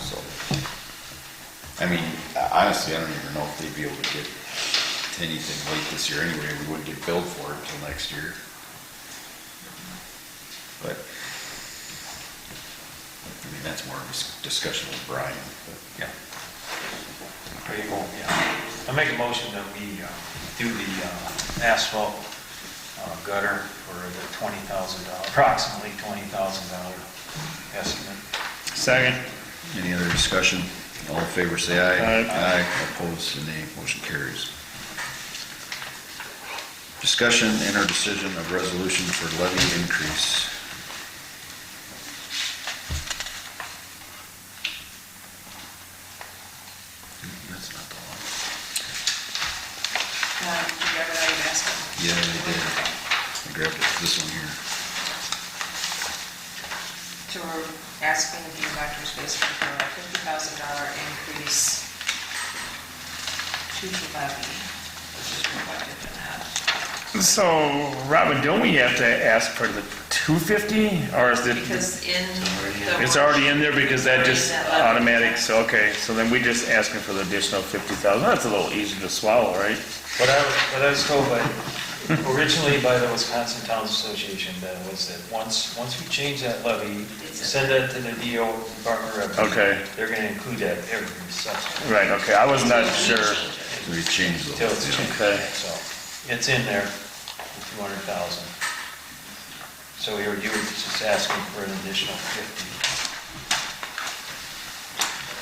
A: So, I mean, honestly, I don't even know if they'd be able to get to anything late this year anyway. We wouldn't get billed for it until next year. But, I mean, that's more of a discussion with Brian. But.
M: Yeah. There you go, yeah. I make a motion that we do the asphalt gutter for the $20,000, approximately $20,000 estimate.
B: Second.
A: Any other discussion? All in favor, say aye.
B: Aye.
A: Aye. Opposed, say nay. Motion carries. Discussion and our decision of resolution for levy increase. That's not the one.
D: Did you ever know you asked him?
A: Yeah, they did. I grabbed it, this one here.
D: So we're asking the directors basically for a $50,000 increase to the levy, which is reflected in that.
B: So, Robin, don't we have to ask for the 250, or is it?
D: Because in the.
B: It's already in there because that just
D: Already in that levy.
B: automatic, so, okay, so then we just asking for the additional 50,000. That's a little easy to swallow, right?
M: What I was told originally by the Wisconsin Towns Association, that was that once we change that levy, send that to the DO, Department of Revenue.
B: Okay.
M: They're gonna include that in every section.
B: Right, okay, I was not sure.
A: So we changed the
M: Till
A: whole
M: it's
A: thing.
B: Okay.
M: So, it's in there, 200,000. So you were just asking for an additional 50.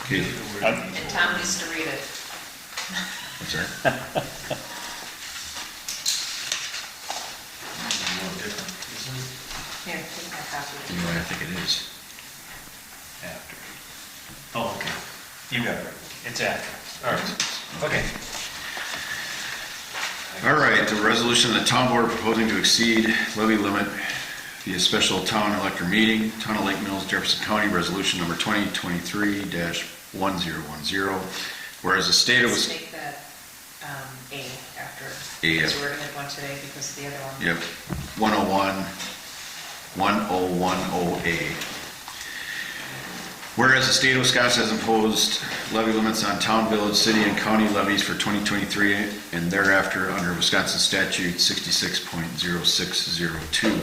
A: Okay,
D: And Tom needs to read it.
A: what's that?
M: No different, isn't it?
D: Here, take that copy.
A: You know, I think it is.
M: After. Oh, okay. You got it. It's after. All right. Okay.
A: All right, the resolution of the town board proposing to exceed levy limit via special town elector meeting, Town of Lake Mills, Jefferson County, resolution number 2023-1010. Whereas the state of
D: Let's
A: Wisconsin.
D: make that A after.
A: A, yeah.
D: Because we're going to have one today because the other one.
A: Yep, 1010A. Whereas the state of Wisconsin has imposed levy limits on town, village, city, and county levies for 2023 and thereafter under Wisconsin statute 66.0602.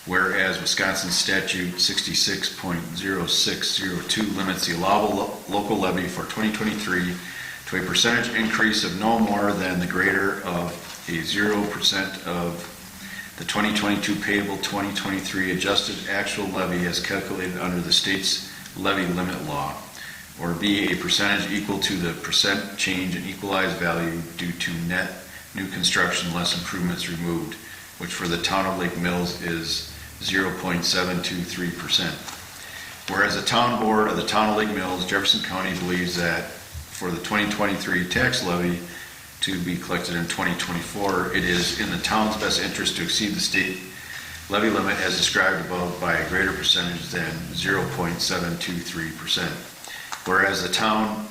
A: Whereas Wisconsin statute 66.0602 limits the allowable local levy for 2023 to a percentage increase of no more than the greater of a 0% of the 2022 payable 2023 adjusted actual levy as calculated under the state's levy limit law, or B, a percentage equal to the percent change in equalized value due to net new construction less improvements removed, which for the town of Lake Mills is 0.723%. Whereas the town board of the town of Lake Mills, Jefferson County believes that for the 2023 tax levy to be collected in 2024, it is in the town's best interest to exceed the state levy limit as described above by a greater percentage than 0.723%. Whereas the town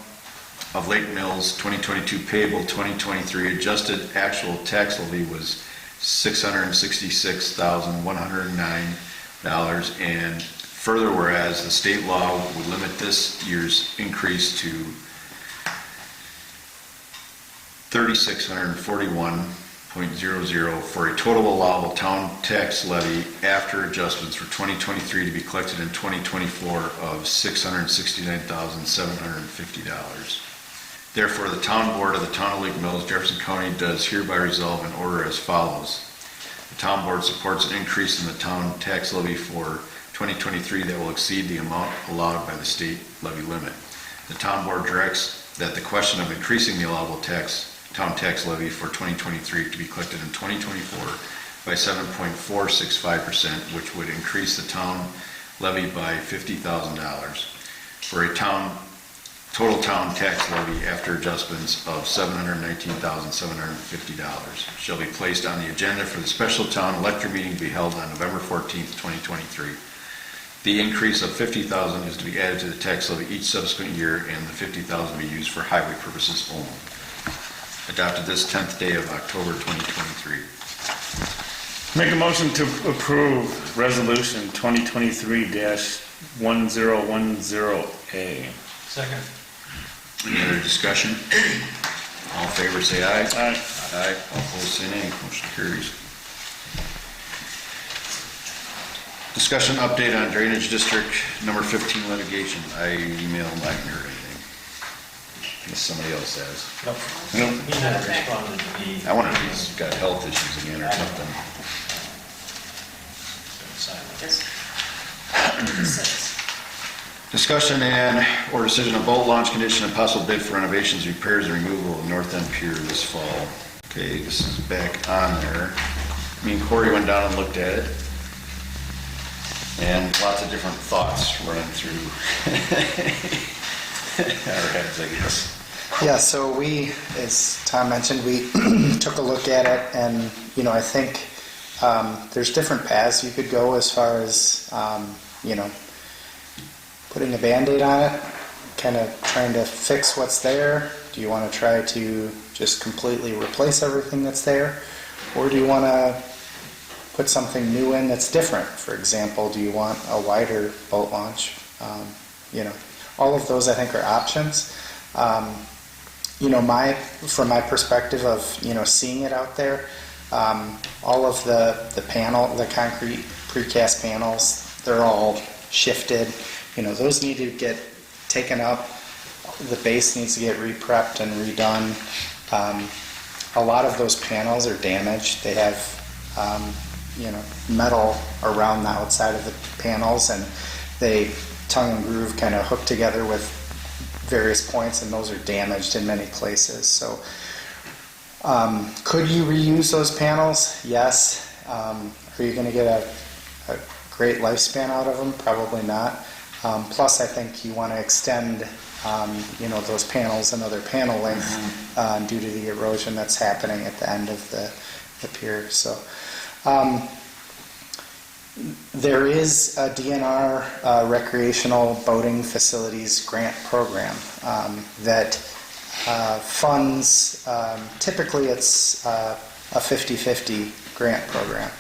A: of Lake Mills 2022 payable 2023 adjusted actual tax levy was $666,109, and further whereas the state law would limit this year's increase to $3,641.00 for a total allowable town tax levy after adjustments for 2023 to be collected in 2024 of $669,750. Therefore, the town board of the town of Lake Mills, Jefferson County does hereby resolve an order as follows. The town board supports an increase in the town tax levy for 2023 that will exceed the amount allowed by the state levy limit. The town board directs that the question of increasing the allowable town tax levy for 2023 to be collected in 2024 by 7.465%, which would increase the town levy by $50,000 for a total town tax levy after adjustments of $719,750 shall be placed on the agenda for the special town elector meeting to be held on November 14th, 2023. The increase of $50,000 is to be added to the tax levy each subsequent year, and the $50,000 be used for highway purposes only. Adopted this 10th day of October 2023.
B: Make a motion to approve resolution 2023-1010A.
M: Second.
A: Any other discussion? All in favor, say aye.
B: Aye.
A: Aye. All opposed, say nay. Motion carries. Discussion update on Drainage District number 15 litigation. I emailed, I haven't heard anything. Unless somebody else has.
M: Nope. He never responded to me.
A: I wonder if he's got health issues again or something.
D: just six.
A: Discussion and or decision of boat launch condition and possible bid for renovations, repairs, and removal of North End Pier this fall. Okay, this is back on there. Me and Corey went down and looked at it. And lots of different thoughts running through our heads, I guess.
H: Yeah, so we, as Tom mentioned, we took a look at it, and, you know, I think there's different paths you could go as far as, you know, putting a Band-Aid on it, kind of trying to fix what's there. Do you want to try to just completely replace everything that's there? Or do you want to put something new in that's different? For example, do you want a wider boat launch? You know, all of those I think are options. You know, from my perspective of, you know, seeing it out there, all of the concrete precast panels, they're all shifted. You know, those need to get taken up. The base needs to get re-prepped and redone. A lot of those panels are damaged. They have, you know, metal around the outside of the panels, and they tongue and groove kind of hook together with various points, and those are damaged in many places. So could you reuse those panels? Yes. Are you going to get a great lifespan out of them? Probably not. Plus, I think you want to extend you know, those panels another panel length due to the erosion that's happening at the end of the pier. So there is a DNR recreational boating facilities grant program that funds, typically it's a 50-50 grant program.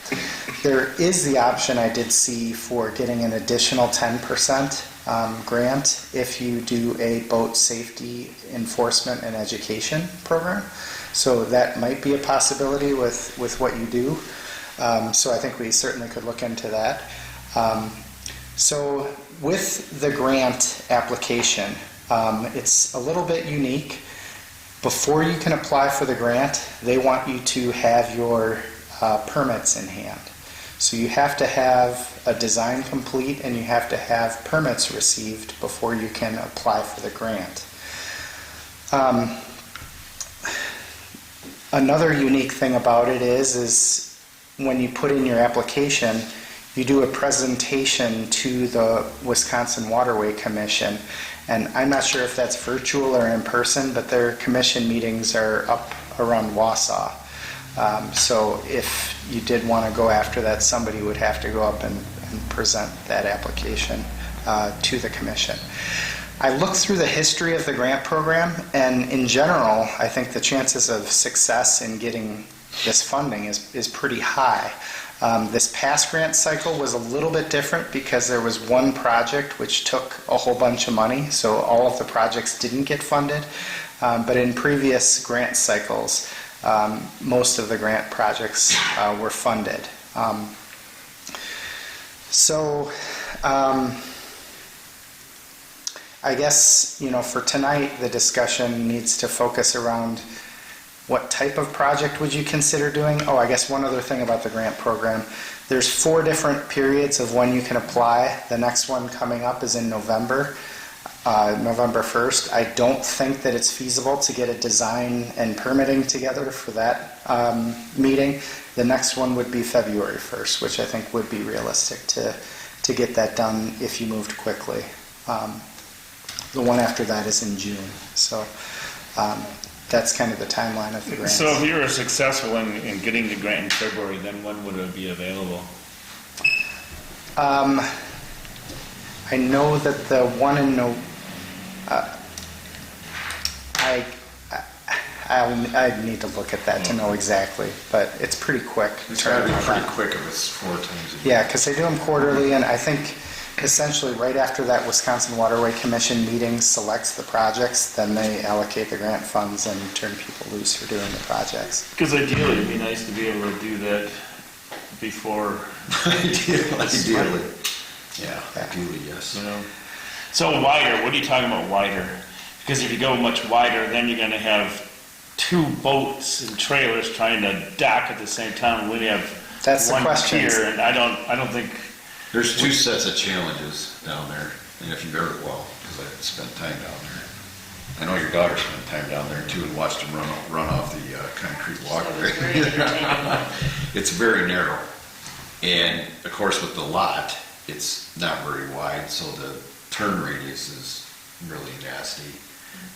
H: There is the option I did see for getting an additional 10% grant if you do a boat safety enforcement and education program. So that might be a possibility with what you do. So I think we certainly could look into that. So with the grant application, it's a little bit unique. Before you can apply for the grant, they want you to have your permits in hand. So you have to have a design complete and you have to have permits received before you can apply for the grant. Another unique thing about it is when you put in your application, you do a presentation to the Wisconsin Waterway Commission. And I'm not sure if that's virtual or in person, but their commission meetings are up around Wausau. So if you did want to go after that, somebody would have to go up and present that application to the commission. I looked through the history of the grant program, and in general, I think the chances of success in getting this funding is pretty high. This past grant cycle was a little bit different because there was one project which took a whole bunch of money, so all of the projects didn't get funded. But in previous grant cycles, most of the grant projects were funded. I guess, you know, for tonight, the discussion needs to focus around what type of project would you consider doing? Oh, I guess one other thing about the grant program. There's 4 different periods of when you can apply. The next one coming up is in November, November 1st. I don't think that it's feasible to get a design and permitting together for that meeting. The next one would be February 1st, which I think would be realistic to get that done if you moved quickly. The one after that is in June. So that's kind of the timeline of the grant.
B: So if you were successful in getting the grant in February, then when would it be available?
H: I know that the one in I need to look at that to know exactly, but it's pretty quick.
A: It's got to be pretty quick if it's 4 times a year.
H: Yeah, because they do them quarterly, and I think essentially right after that Wisconsin Waterway Commission meeting selects the projects, then they allocate the grant funds and turn people loose for doing the projects.
B: Because ideally, it'd be nice to be able to do that before.
A: Ideally. Yeah, ideally, yes.
B: You know. So wider, what are you talking about wider? Because if you go much wider, then you're going to have 2 boats and trailers trying to dock at the same time. When you have
H: That's
B: one
H: the question.
B: pier, and I don't think.
A: There's two sets of challenges down there, and if you've ever, well, because I spent time down there. I know your daughter spent time down there too and watched him run off the concrete walkway. It's very narrow. And of course with the lot, it's not very wide, so the turn radius is really nasty.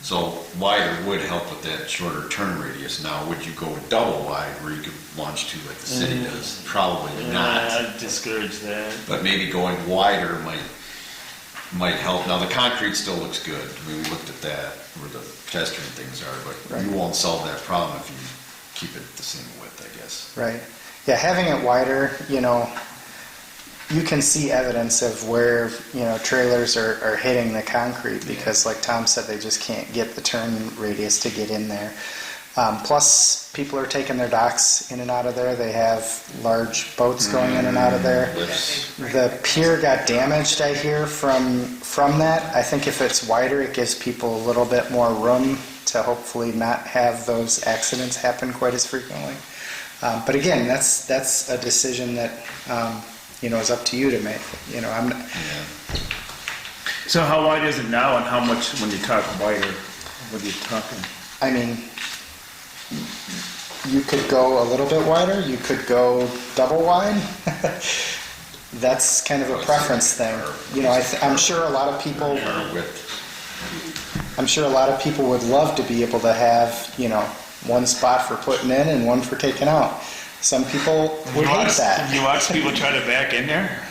A: So wider would help with that shorter turn radius. Now, would you go double wide where you could launch to like the city does? Probably not.
B: I'd discourage that.
A: But maybe going wider might help. Now, the concrete still looks good. I mean, we looked at that, where the pedestrian things are, but you won't solve that problem if you keep it the same width, I guess.
H: Right. Yeah, having it wider, you can see evidence of where, trailers are hitting the concrete because like Tom said, they just can't get the turn radius to get in there. Plus, people are taking their docks in and out of there. They have large boats going in and out of there. The pier got damaged, I hear, from that. I think if it's wider, it gives people a little bit more room to hopefully not have those accidents happen quite as frequently. But again, that's a decision that is up to you to make. I'm not,
B: So how wide is it now, and how much when you talk wider? What are you talking?
H: I mean, you could go a little bit wider. You could go double wide. That's kind of a preference thing. I'm sure a lot of people. I'm sure a lot of people would love to be able to have, one spot for putting in and one for taking out. Some people would hate that.
B: You watch people try to back in there?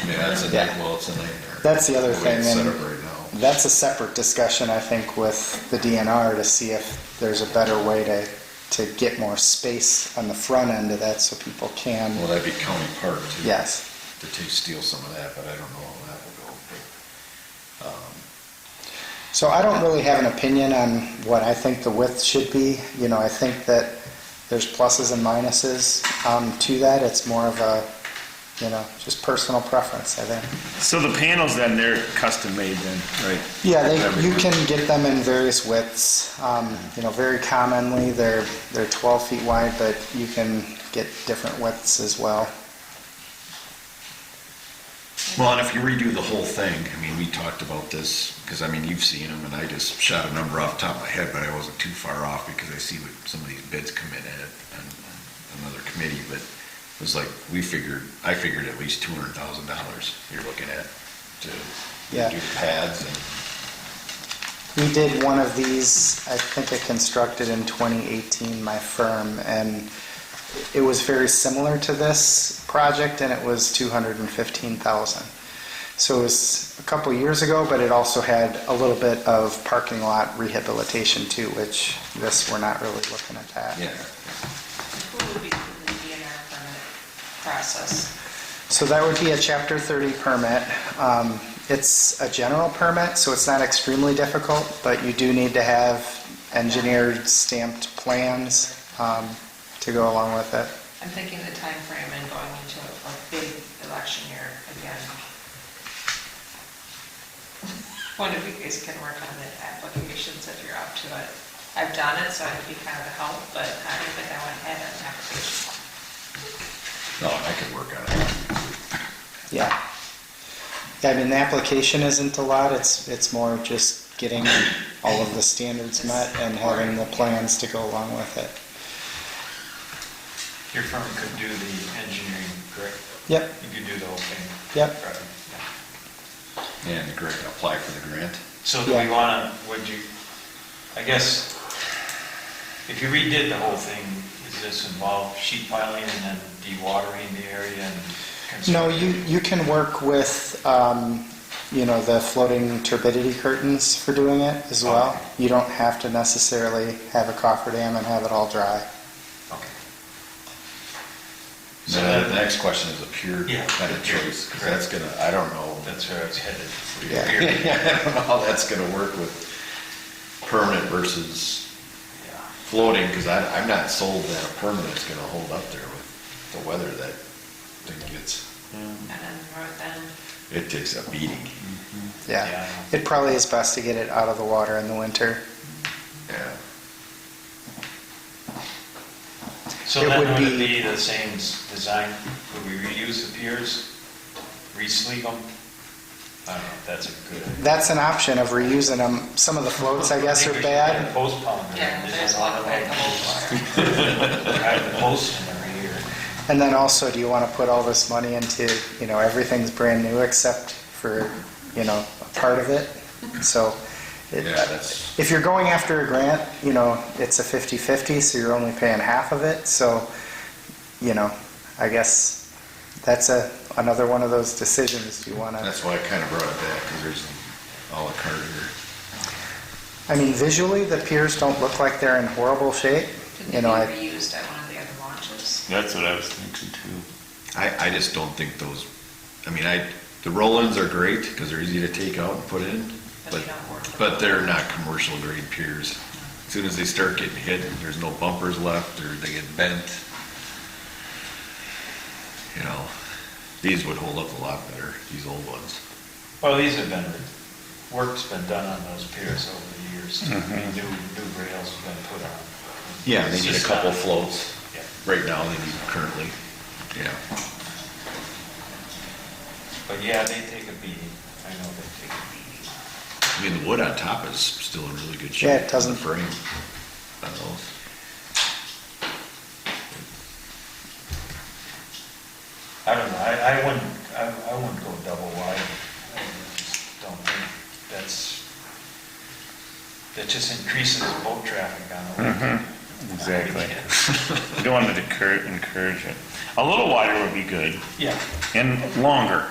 A: Yeah, it's a nightmare.
H: That's the other thing.
A: Set
H: And
A: up right now.
H: that's a separate discussion, I think, with the DNR to see if there's a better way to get more space on the front end of that so people can.
A: Well, that'd be county park too.
H: Yes.
A: To steal some of that, but I don't know how that will go. But,
H: So I don't really have an opinion on what I think the width should be. I think that there's pluses and minuses to that. It's more of a, just personal preference, I think.
B: So the panels then, they're custom made then, right?
H: Yeah, you can get them in various widths. Very commonly they're 12 feet wide, but you can get different widths as well.
A: Well, and if you redo the whole thing, I mean, we talked about this, because I mean, you've seen them, and I just shot a number off the top of my head, but I wasn't too far off because I see what some of these bids come in at on another committee, but it was like, I figured at least $200,000 you're looking at to do the pads. And
H: We did one of these, I think I constructed in 2018, my firm, and it was very similar to this project, and it was $215,000. So it was a couple of years ago, but it also had a little bit of parking lot rehabilitation too, which this, we're not really looking at that.
A: yeah.
D: Who would be doing the DNR permit process?
H: So that would be a Chapter 30 permit. It's a general permit, so it's not extremely difficult, but you do need to have engineered stamped plans to go along with it.
D: I'm thinking the time frame and going into a big election year again. One of you guys can work on the applications if you're up to it. I've done it, so I'd be kind of a help, but I don't think I went ahead on an application.
A: No, I could work on it.
H: Yeah. I mean, the application isn't a lot, it's more just getting all of the standards met and having the plans to go along with it.
M: Your firm could do the engineering, correct?
H: Yep,
M: You could do the whole thing.
H: yep.
M: Right.
A: And apply for the grant.
M: So do we want to, I guess, if you redid the whole thing, does this involve sheet piling and then dewatering the area and
H: No,
M: construction?
H: you can work with, the floating turbidity curtains for doing it as well.
M: Okay.
H: You don't have to necessarily have a cofferdam and have it all dry.
M: Okay.
A: So the next question is a pure kind of choice, because that's gonna, I don't know.
M: That's where I was headed.
H: Yeah.
A: I don't know how that's gonna work with permanent versus floating, because I'm not sold that a permanent's gonna hold up there with the weather that thing gets.
D: And then north end.
A: It takes a beating.
H: Yeah. It probably is best to get it out of the water in the winter.
A: Yeah.
M: So
H: It
M: then
H: would
M: would it
H: be-
M: be the same design? Would we reuse the piers? re-sleeve them. I don't know if that's a good.
H: That's an option of reusing them. Some of the floats, I guess, are bad.
M: Post pounder.
D: Yeah, there's a lot of that wire.
M: I have the post in every year.
H: And then also, do you want to put all this money into, everything's brand new except for, a part of it? So, if you're going after a grant, it's a 50-50, so you're only paying half of it. So, I guess that's another one of those decisions. Do you want to?
A: That's why I kind of brought it back, because there's a la carte here.
H: I mean, visually, the piers don't look like they're in horrible shape.
D: Could they be reused at one of the other launches?
B: That's what I was thinking too.
A: I just don't think those, the roll-ins are great because they're easy to take out and put in, but they're not commercial grade piers. As soon as they start getting hit, there's no bumpers left, or they get bent. These would hold up a lot better, these old ones.
M: Well, work's been done on those piers over the years. New rails have been put on.
A: Yeah, they need a couple floats.
M: Yeah.
A: Right now, they need currently, yeah.
M: But yeah, they take a beating. I know they take a beating.
A: The wood on top is still in really good shape.
H: Yeah, it doesn't.
A: The frame on those.
M: I don't know, I wouldn't go double wide. I just don't think that just increases boat traffic on the lake.
B: Exactly. You don't want to encourage it. A little wider would be good,
M: Yeah.
B: and longer.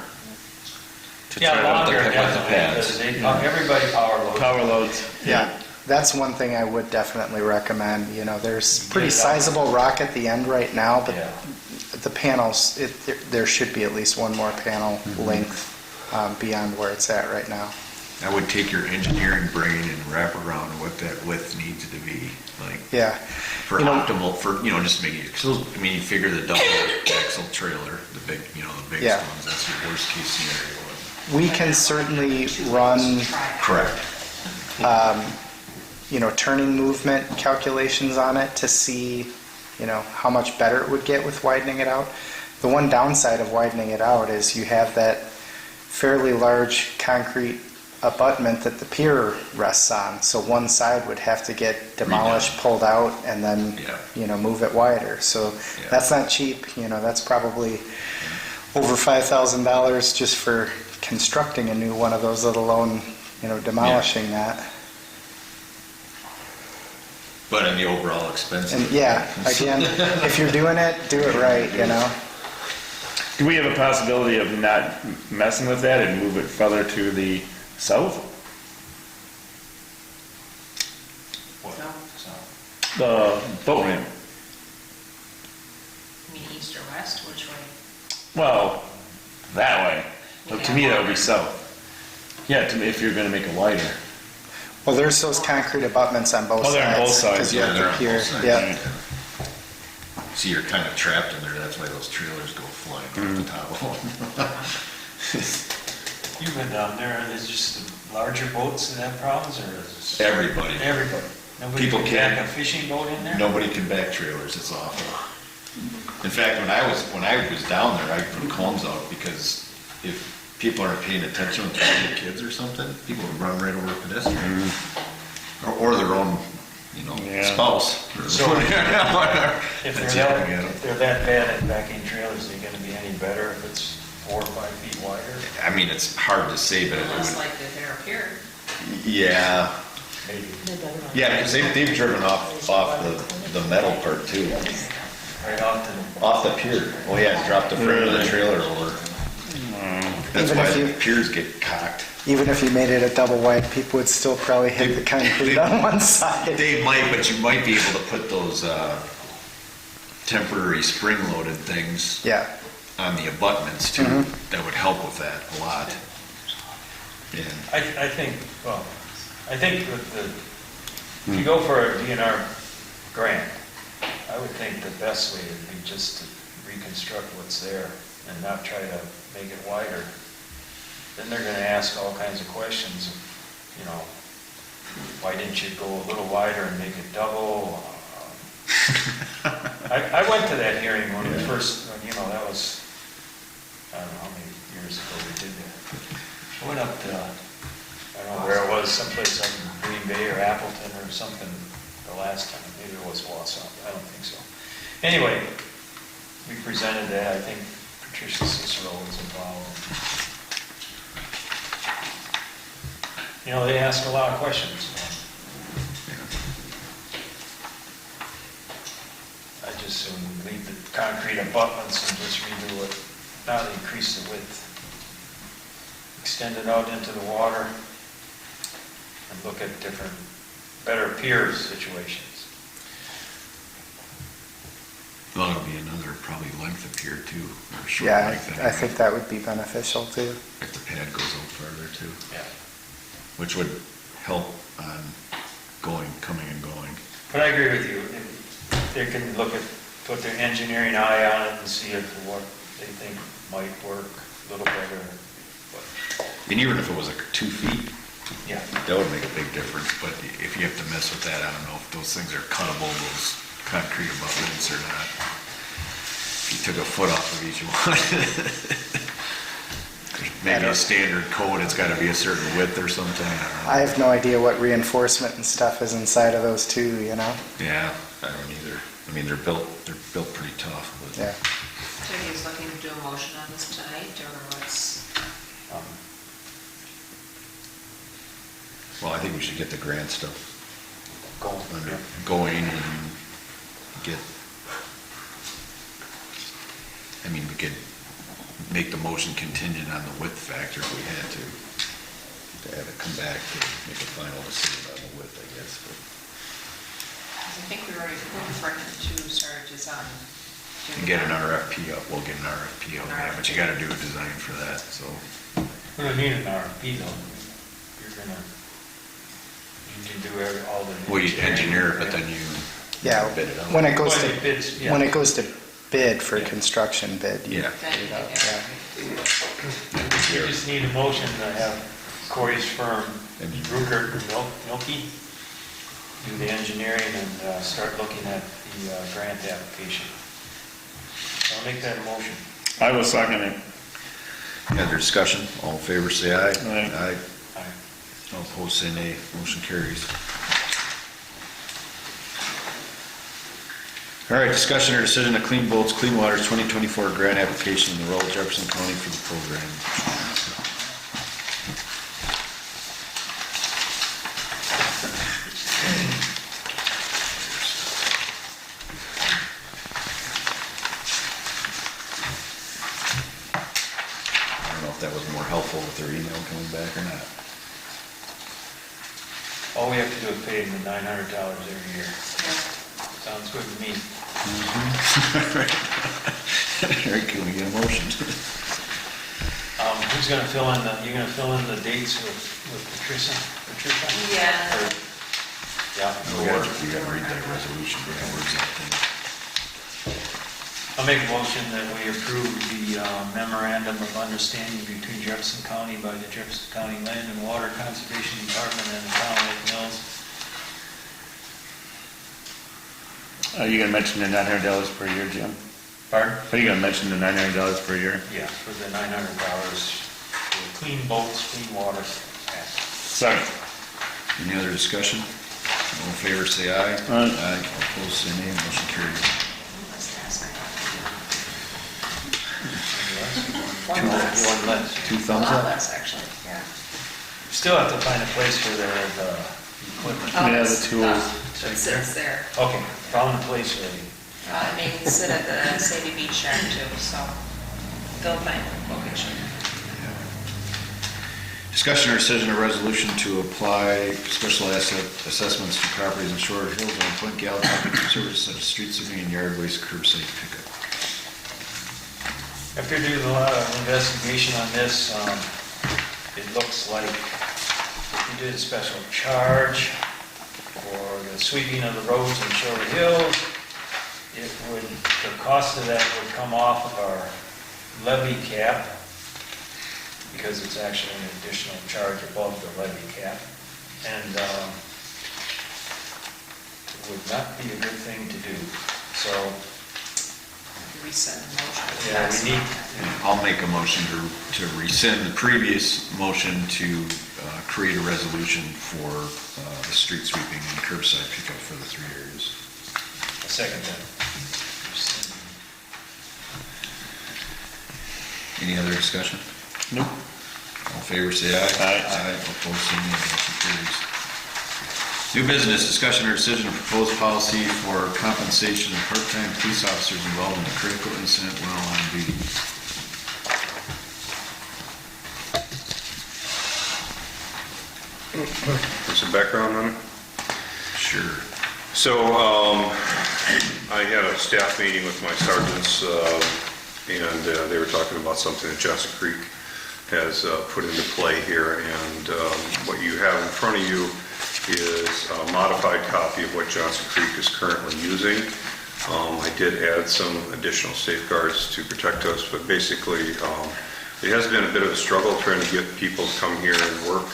B: To
M: Yeah,
B: try to-
M: longer,
A: with the pads.
M: definitely, because everybody power loads.
B: Power loads.
H: Yeah, that's one thing I would definitely recommend. There's pretty sizable rock at the end right now, but
M: Yeah.
H: the panels, there should be at least one more panel length beyond where it's at right now.
A: I would take your engineering brain and wrap around what that width needs to be,
H: Yeah,
A: for optimal, just making it, you figure the double axle trailer, the big, the biggest
H: Yeah.
A: ones, that's your worst case scenario.
H: we can certainly run,
A: Correct.
H: turning movement calculations on it to see, how much better it would get with widening it out. The one downside of widening it out is you have that fairly large concrete abutment that the pier rests on. So one side would have to get demolished, pulled out, and then, move it wider. So that's not cheap. That's probably over $5,000 just for constructing a new one of those, let alone, demolishing that.
A: But in the overall expense.
H: And again, if you're doing it, do it right,
B: Do we have a possibility of not messing with that and move it further to the south?
M: What? So,
B: The boat ramp.
D: You mean east or west, which way?
B: Well, that way. But to me, that would be south. Yeah, to me, if you're going to make it wider.
H: Well, there's those concrete abutments on both
B: Oh,
H: sides.
B: they're on both sides,
H: 'cause you
A: Yeah,
H: have
A: they're
H: the
A: on
H: pier.
A: both sides.
H: Yeah.
A: So you're kind of trapped in there, that's why those trailers go flying off the top of them.
M: you've been down there, and it's just the larger boats that have problems, or is it?
A: Everybody.
M: Everybody. Nobody
A: People
M: can
A: can't-
M: back a fishing boat in there?
A: Nobody can back trailers, it's awful. In fact, when I was down there, I put cones out because if people aren't paying attention with their kids or something, people would run right over a pedestrian. Or their own,
B: Yeah.
A: spouse.
M: So-
A: Whatever.
M: If
A: That's
M: they're
A: yelling at
M: that,
A: 'em.
M: if they're that bad at backing trailers, are they gonna be any better if it's 4 or 5 feet wider?
A: It's hard to say, but it
D: Less
A: would,
D: likely they're up here.
A: yeah.
M: Maybe.
A: Yeah, because they've driven off the metal part too.
M: Right off
A: Off the pier. Oh yeah, drop the frame of the trailer over. That's
H: Even
A: why
H: if
A: the
H: you-
A: piers get cocked.
H: Even if you made it a double wide, people would still probably hit the concrete on one side.
A: They might, but you might be able to put those temporary spring-loaded things
H: Yeah,
A: on the abutments too. That would help with that a lot. And
M: I think if you go for a DNR grant, I would think the best way would be just to reconstruct what's there and not try to make it wider. Then they're gonna ask all kinds of questions, why didn't you go a little wider and make it double? I went to that hearing when we first, that was, I don't know how many years ago, went up to, I don't know where it was, someplace up in Green Bay or Appleton or something the last time. Maybe it was Wausau, I don't think so. Anyway, we presented that, I think Patricia Cicero was involved. You know, they ask a lot of questions. I just soon leave the concrete abutments and just redo it, not increase the width. Extend it out into the water and look at different, better pier situations.
A: Well, it'll be another probably length of pier too, or short
N: Yeah,
A: length.
N: I think that would be beneficial too.
A: If the pad goes out farther too,
M: Yeah.
A: which would help on coming and going.
M: But I agree with you. If they can look at, put their engineering eye on it and see if what they think might work a little better.
A: And even if it was like 2 feet,
M: Yeah.
A: that would make a big difference, but if you have to mess with that, I don't know if those things are cuttable, those concrete abutments or not. If you took a foot off of each one. Maybe a standard code, it's gotta be a certain width or something, I don't know.
N: I have no idea what reinforcement and stuff is inside of those too, you know?
A: Yeah, I don't either. I mean, they're built pretty tough, but.
N: Yeah.
D: So are you looking to do a motion on this tonight, or what's?
A: Well, I think we should get the grant stuff
M: Going.
A: going and get, I mean, we could make the motion contingent on the width factor if we had to have it come back to make a final decision on the width, I guess, but.
D: I think we already approved for him to start design.
A: And get an RFP up, we'll get an RFP out, yeah, but you gotta do a design for that, so.
M: We don't need an RFP though. You're gonna, you can do all the.
A: Well, you engineer it, but then you
N: Yeah,
A: bid it out.
N: when it goes
M: Well,
N: to,
M: it bids, yeah.
N: when it goes to bid for construction bid, you
A: Yeah.
N: bid it out, yeah.
M: You just need a motion to have Corey's firm, Bruker Milky, do the engineering and start looking at the grant application. I'll make that a motion.
B: I will second it.
A: Any other discussion? All in favor, say aye.
B: Aye.
M: Aye.
A: All opposed, say nay. Motion carries. All right, discussion or decision to Clean Boats, Clean Waters 2024 grant application in the role of Jefferson County for the program. I don't know if that was more helpful with their email coming back or not.
M: All we have to do is pay them the $900 every year. Sounds good to me.
A: All right, can we get a motion?
M: Who's gonna fill in you gonna fill in the dates with Patricia? Patricia?
D: Yeah.
M: Or- Yeah.
A: We gotta read that resolution, where's that thing?
M: I'll make a motion that we approve the memorandum of understanding between Jefferson County by the Jefferson County Land and Water Conservation Department and the town of Lake Mills.
B: Are you gonna mention the $900 per year, Jim?
M: Pardon?
B: Are you gonna mention the $900 per year?
M: Yeah, for the $900 for Clean Boats, Clean Water Act.
B: Second.
A: Any other discussion? All in favor, say aye.
B: Aye.
A: All opposed, say nay. Motion carries.
D: One less.
M: One less.
A: Two
D: A
A: thumbs
D: lot
A: up?
D: less, actually, yeah.
M: Still have to find a place for the equipment.
B: Yeah, the
D: it's
B: tools.
D: stuff. It sits there.
M: Okay, found a place already.
D: It may sit at the Sadie Beach Shack too, so they'll find a location.
A: Discussion or decision or resolution to apply special asset assessments to properties in Shore Hills on Flint Gallup services such as street sweeping and yard waste curbside pickup.
M: After doing a lot of investigation on this, it looks like if you did a special charge for the sweeping of the roads in Shore Hills, the cost of that would come off of our levy cap, because it's actually an additional charge above the levy cap. And it would not be a good thing to do. So
D: rescind the motion.
M: Yeah, we need,
A: I'll make a motion to rescind the previous motion to create a resolution for the street sweeping and curbside pickup for the 3 areas.
M: a second then.
A: Any other discussion?
B: Nope.
A: All in favor, say aye.
B: Aye.
A: Aye, opposed, say nay. Motion carries. New business, discussion or decision of proposed policy for compensation of part-time police officers involved in a critical incident while on duty.
F: There's some background on it.
A: Sure.
F: So I had a staff meeting with my sergeants, and they were talking about something that Johnson Creek has put into play here. And what you have in front of you is a modified copy of what Johnson Creek is currently using. I did add some additional safeguards to protect us, but basically it has been a bit of a struggle trying to get people to come here and work.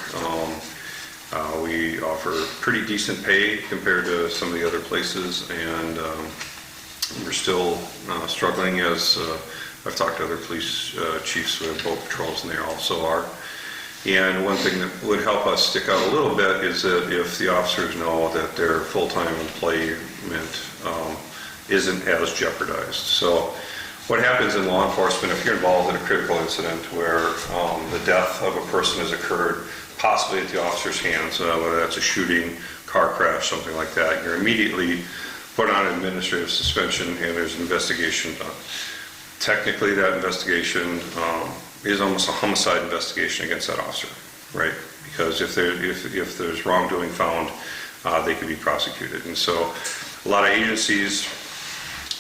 F: We offer pretty decent pay compared to some of the other places, and we're still struggling, as I've talked to other police chiefs who have boat patrols, and they also are. And one thing that would help us stick out a little bit is that if the officers know that their full-time employment isn't as jeopardized. So what happens in law enforcement, if you're involved in a critical incident where the death of a person has occurred, possibly at the officer's hands, whether that's a shooting, car crash, something like that, you're immediately put on administrative suspension and there's an investigation done. Technically, that investigation is almost a homicide investigation against that officer, right? Because if there's wrongdoing found, they could be prosecuted. And so a lot of agencies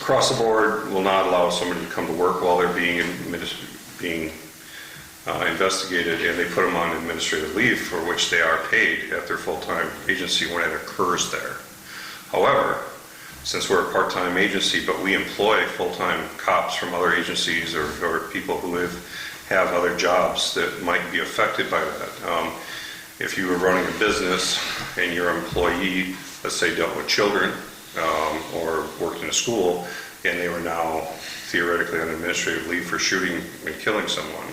F: across the board will not allow somebody to come to work while they're being investigated, and they put them on administrative leave, for which they are paid at their full-time agency when it occurs there. However, since we're a part-time agency, but we employ full-time cops from other agencies or people who have other jobs that might be affected by that. If you were running a business and your employee, let's say, dealt with children or worked in a school, and they were now theoretically on administrative leave for shooting and killing someone,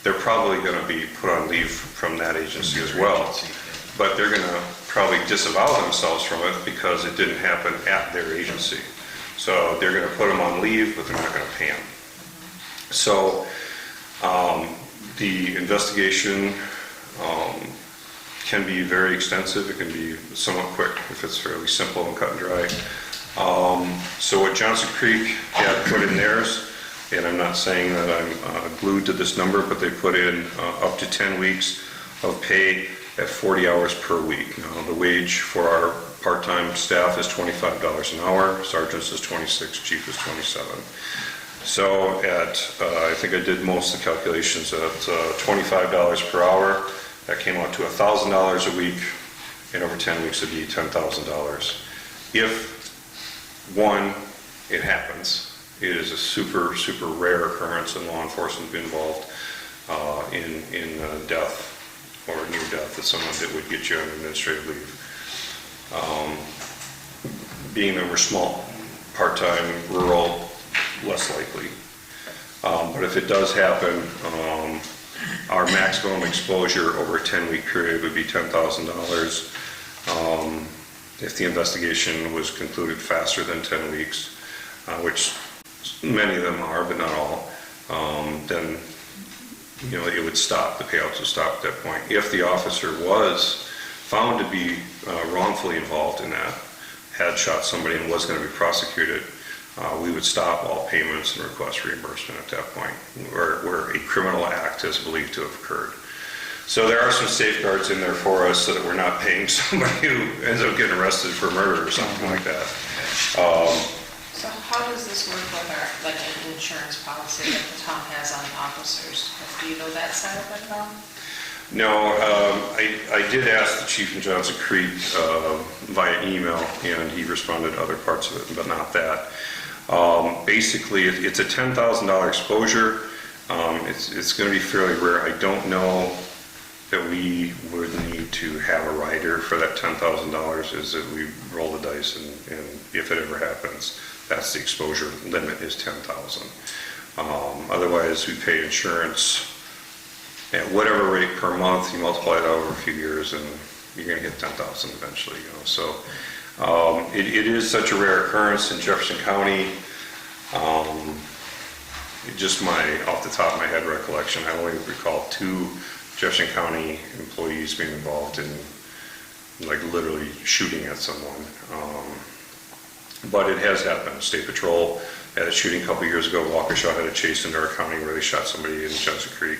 F: they're probably going to be put on leave from that agency as well. But they're going to probably disavow themselves from it because it didn't happen at their agency. So they're going to put them on leave, but they're not going to pay them. So the investigation can be very extensive. It can be somewhat quick if it's fairly simple and cut and dry. So what Johnson Creek had put in theirs, and I'm not saying that I'm glued to this number, but they put in up to 10 weeks of pay at 40 hours per week. Now, the wage for our part-time staff is $25 an hour, sergeants is 26, chief is 27. So I think I did most of the calculations at $25 per hour. That came out to $1,000 a week, and over 10 weeks it'd be $10,000. If, one, it happens, it is a super, super rare occurrence in law enforcement to be involved in death or near death of someone that would get you on administrative leave. Being that we're small, part-time, rural, less likely. But if it does happen, our maximum exposure over a 10-week period would be $10,000. If the investigation was concluded faster than 10 weeks, which many of them are, but not all, then it would stop. The payouts would stop at that point. If the officer was found to be wrongfully involved in that, had shot somebody and was going to be prosecuted, we would stop all payments and request reimbursement at that point, where a criminal act is believed to have occurred. So there are some safeguards in there for us so that we're not paying somebody who ends up getting arrested for murder or something like that.
D: So how does this work with our, like an insurance policy that the town has on officers? Do you know that side of it at all?
F: No, I did ask the chief in Johnson Creek via email, and he responded to other parts of it, but not that. Basically, it's a $10,000 exposure. It's going to be fairly rare. I don't know that we would need to have a rider for that $10,000 is that we roll the dice and if it ever happens, that's the exposure limit is 10,000. Otherwise, we pay insurance at whatever rate per month, you multiply it over a few years and you're gonna hit 10,000 eventually, you know. So it is such a rare occurrence in Jefferson County. Just off the top of my head recollection, I only recall 2 Jefferson County employees being involved in like literally shooting at someone. But it has happened. State Patrol had a shooting a couple years ago. Waukesha had a chase into our county where they shot somebody in Johnson Creek.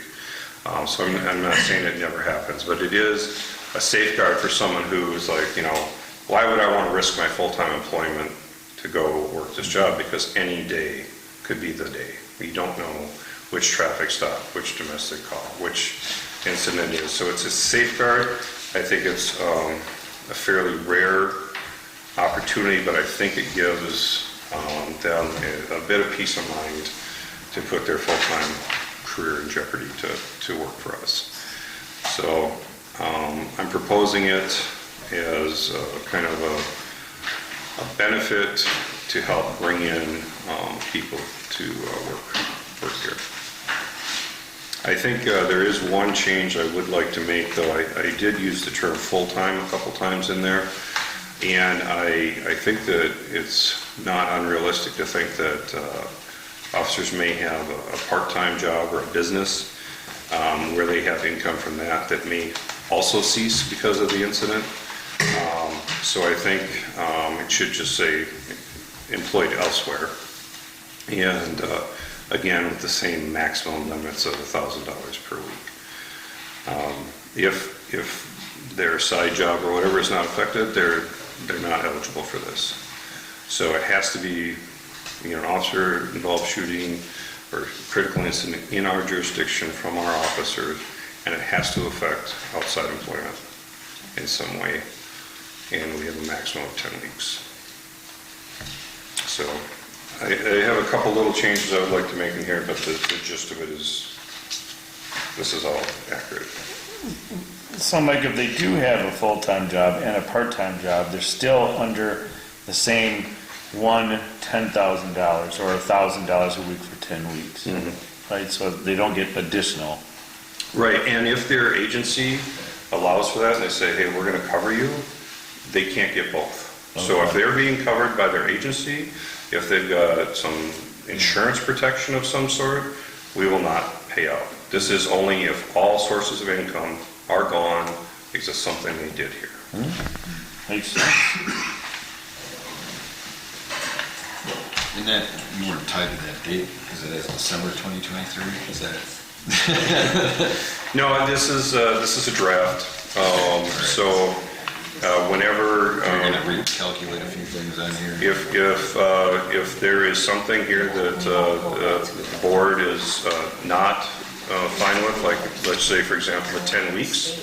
F: So I'm not saying it never happens, but it is a safeguard for someone who is like, you know, why would I want to risk my full-time employment to go work this job? Because any day could be the day. You don't know which traffic stop, which domestic call, which incident it is. So it's a safeguard. I think it's a fairly rare opportunity, but I think it gives them a bit of peace of mind to put their full-time career in jeopardy to work for us. So I'm proposing it as kind of a benefit to help bring in people to work here. I think there is one change I would like to make, though. I did use the term full-time a couple times in there, and I think that it's not unrealistic to think that officers may have a part-time job or a business where they have income from that may also cease because of the incident. So I think it should just say employed elsewhere, and again with the same maximum limits of $1,000 per week. If their side job or whatever is not affected, they're not eligible for this. So it has to be, you know, an officer involved shooting or critical incident in our jurisdiction from our officers, and it has to affect outside employment in some way, and we have a maximum of 10 weeks. So I have a couple little changes I would like to make in here, but the gist of it is this is all accurate.
B: So Mike, if they do have a full-time job and a part-time job, they're still under the same $10,000 or $1,000 a week for 10 weeks, right? So they don't get additional.
F: Right, and if their agency allows for that and they say, hey, we're going to cover you, they can't get both. Okay. So if they're being covered by their agency, if they've got some insurance protection of some sort, we will not pay out. This is only if all sources of income are gone because of something they did here.
B: Makes sense.
A: And that, you weren't tied to that date, because it is December 2023, is that?
F: No, this is a draft. So whenever
A: you're going to recalculate a few things on here.
F: If there is something here that the board is not fine with, like let's say for example the 10 weeks,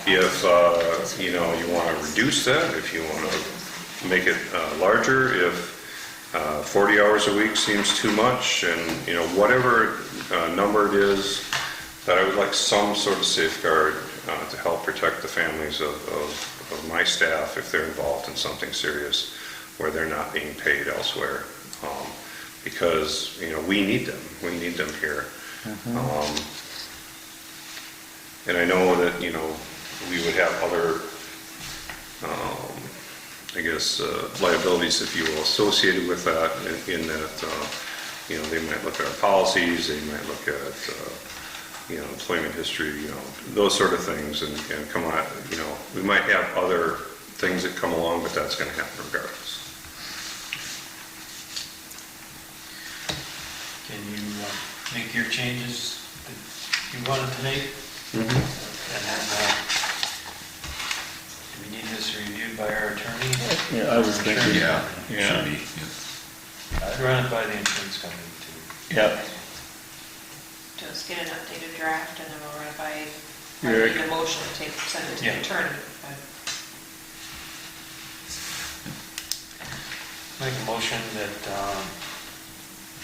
F: if you know you want to reduce that, if you want to make it larger, if 40 hours a week seems too much, and you know whatever number it is, that I would like some sort of safeguard to help protect the families of my staff if they're involved in something serious where they're not being paid elsewhere, because you know we need them here. And I know that you know we would have other I guess liabilities, if you will, associated with that, in that you know they might look at our policies, they might look at you know employment history, you know those sort of things, and come on, you know we might have other things that come along, but that's going to happen regardless.
M: Can you make your changes that you wanted to make? And then, do we need this reviewed by our attorney?
B: Yeah, I was thinking.
A: Yeah.
B: Yeah.
A: Should be,
M: I'd run it by the insurance company too.
B: Yep.
D: Just get an updated draft and then we'll run it by,
B: Eric.
D: need a motion to send it to the attorney.
M: Make a motion that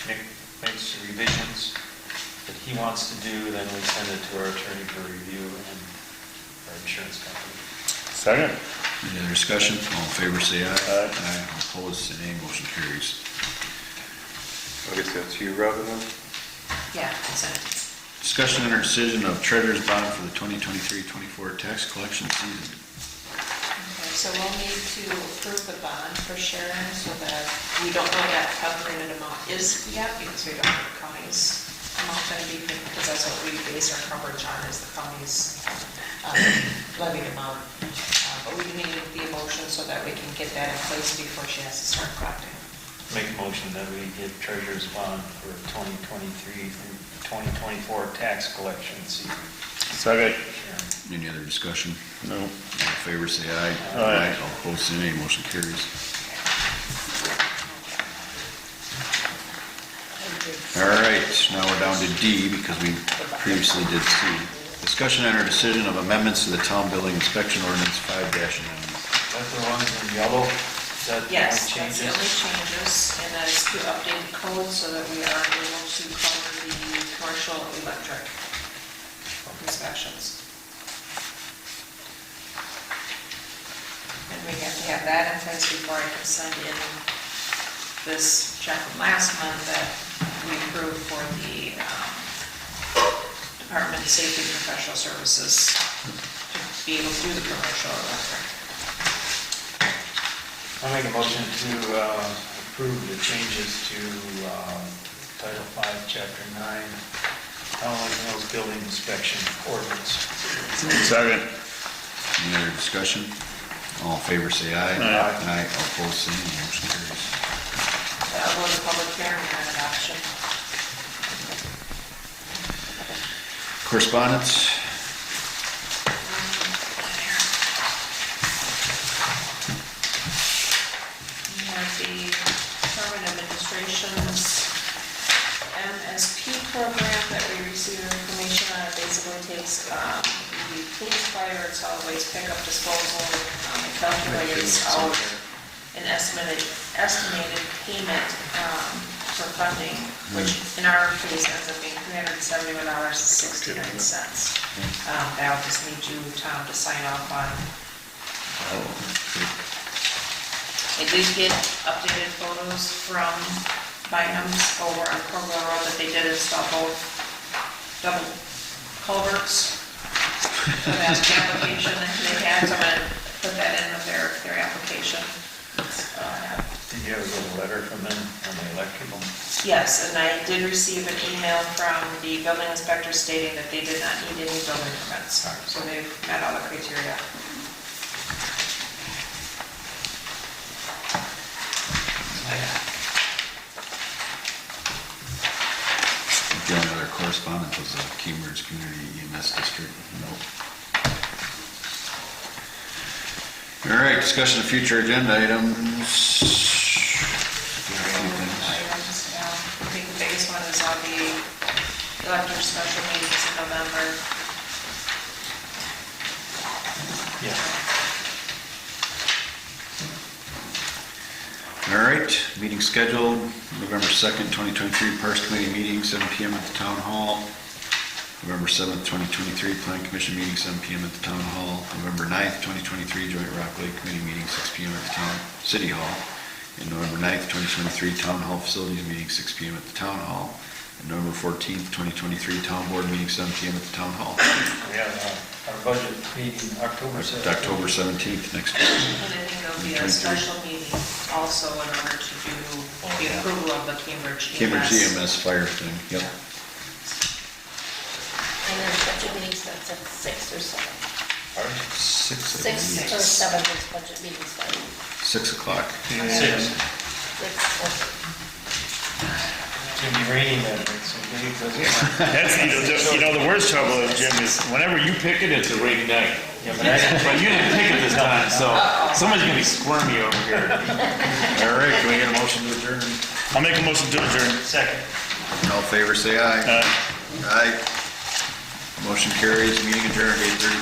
M: Nick makes the revisions that he wants to do, then we send it to our attorney for review, and our insurance company.
B: Second.
A: Any other discussion? All in favor, say aye.
B: Aye.
A: Aye. All opposed, say nay. Motion carries.
F: I guess that's you, Robin, then?
D: Yeah, consent.
A: Discussion and decision of treasurer's bond for the 2023-24 tax collection season.
D: Okay, so we'll need to approve the bond for Sharon so that we don't know what that calculated amount is yet because we don't know the county's amount going to be, because that's what we base our coverage on, is the county's levied amount. But we need the motion so that we can get that in place before she has to start collecting.
M: Make a motion that we get treasurer's bond for 2023 through 2024 tax collection season.
B: Second.
A: Any other discussion?
B: No.
A: All in favor, say aye.
B: Aye.
A: All opposed, say nay. Motion carries. All right, now we're down to D because we previously did C. Discussion and our decision of amendments to the town building inspection ordinance 5-9.
M: That's the ones in yellow? Is that the
D: Yes,
M: only
D: that's the only changes, and that is to update the code so that we are able to cover the commercial electric inspections. And we have to have that in place before I can send in this check from last month that we approved for the Department of Safety and Professional Services to be able to do the commercial electric.
M: I'll make a motion to approve the changes to Title V, Chapter 9, Town Lake Mills Building Inspection Ordinance.
B: Second.
A: Any other discussion? All in favor, say aye.
B: Aye.
A: Aye. All opposed, say nay. Motion carries.
D: That'll go to public hearing and adoption.
A: Correspondence?
D: We have the Department of Administration's MSP program that we receive information on. It basically takes the police, fire, and solid waste pickup disposal. It calculates out an estimated payment for funding, which in our case ends up being $371.69. That'll just need you, Tom, to sign off on. I did get updated photos from Bynum's over on Crowell Road that they did install both double culverts for that application that they had, so I'm gonna put that in with their application.
M: Did you ever get a letter from them on the electrical?
D: Yes, and I did receive an email from the building inspector stating that they did not need any building permits, so they've met all the criteria.
A: The only other correspondence was the Cambridge Community EMS District. Nope. All right, discussion of future agenda items.
D: Items, I think the biggest one is on the electric special meetings in November.
M: Yeah.
A: All right, meeting scheduled, November 2nd, 2023, Parks Committee meeting, 7 PM at the Town Hall. November 7th, 2023, Plan Commission meeting, 7 PM at the Town Hall. November 9th, 2023, Joint Rock Lake Committee meeting, 6 PM at the City Hall. And November 9th, 2023, Town Hall Facilities meeting, 6 PM at the Town Hall. And November 14th, 2023, Town Board meeting, 7 PM at the Town Hall.
M: We have our budget meeting October 7th.
A: October 17th, next week.
D: And I think there'll be a special meeting also in order to do the approval of the Cambridge EMS.
A: Cambridge EMS fire thing, yep.
E: And then budget meeting starts at 6 or 7.
M: Pardon?
A: 6
E: 6 or 7 is budget meeting starting.
A: 6 o'clock.
M: 6.
E: 6,
M: It's gonna be raining that night, so Dave doesn't.
B: That's, you know, the worst trouble is, Jim, is whenever you pick it, it's a rainy night.
M: Yeah, but I didn't.
B: But you didn't pick it this time, so somebody's gonna be squirmy over here.
A: All right, can we get a motion to adjourn?
B: I'll make a motion to adjourn.
M: Second.
A: All in favor, say aye. Aye. Motion carries, meeting adjourned, 8:30.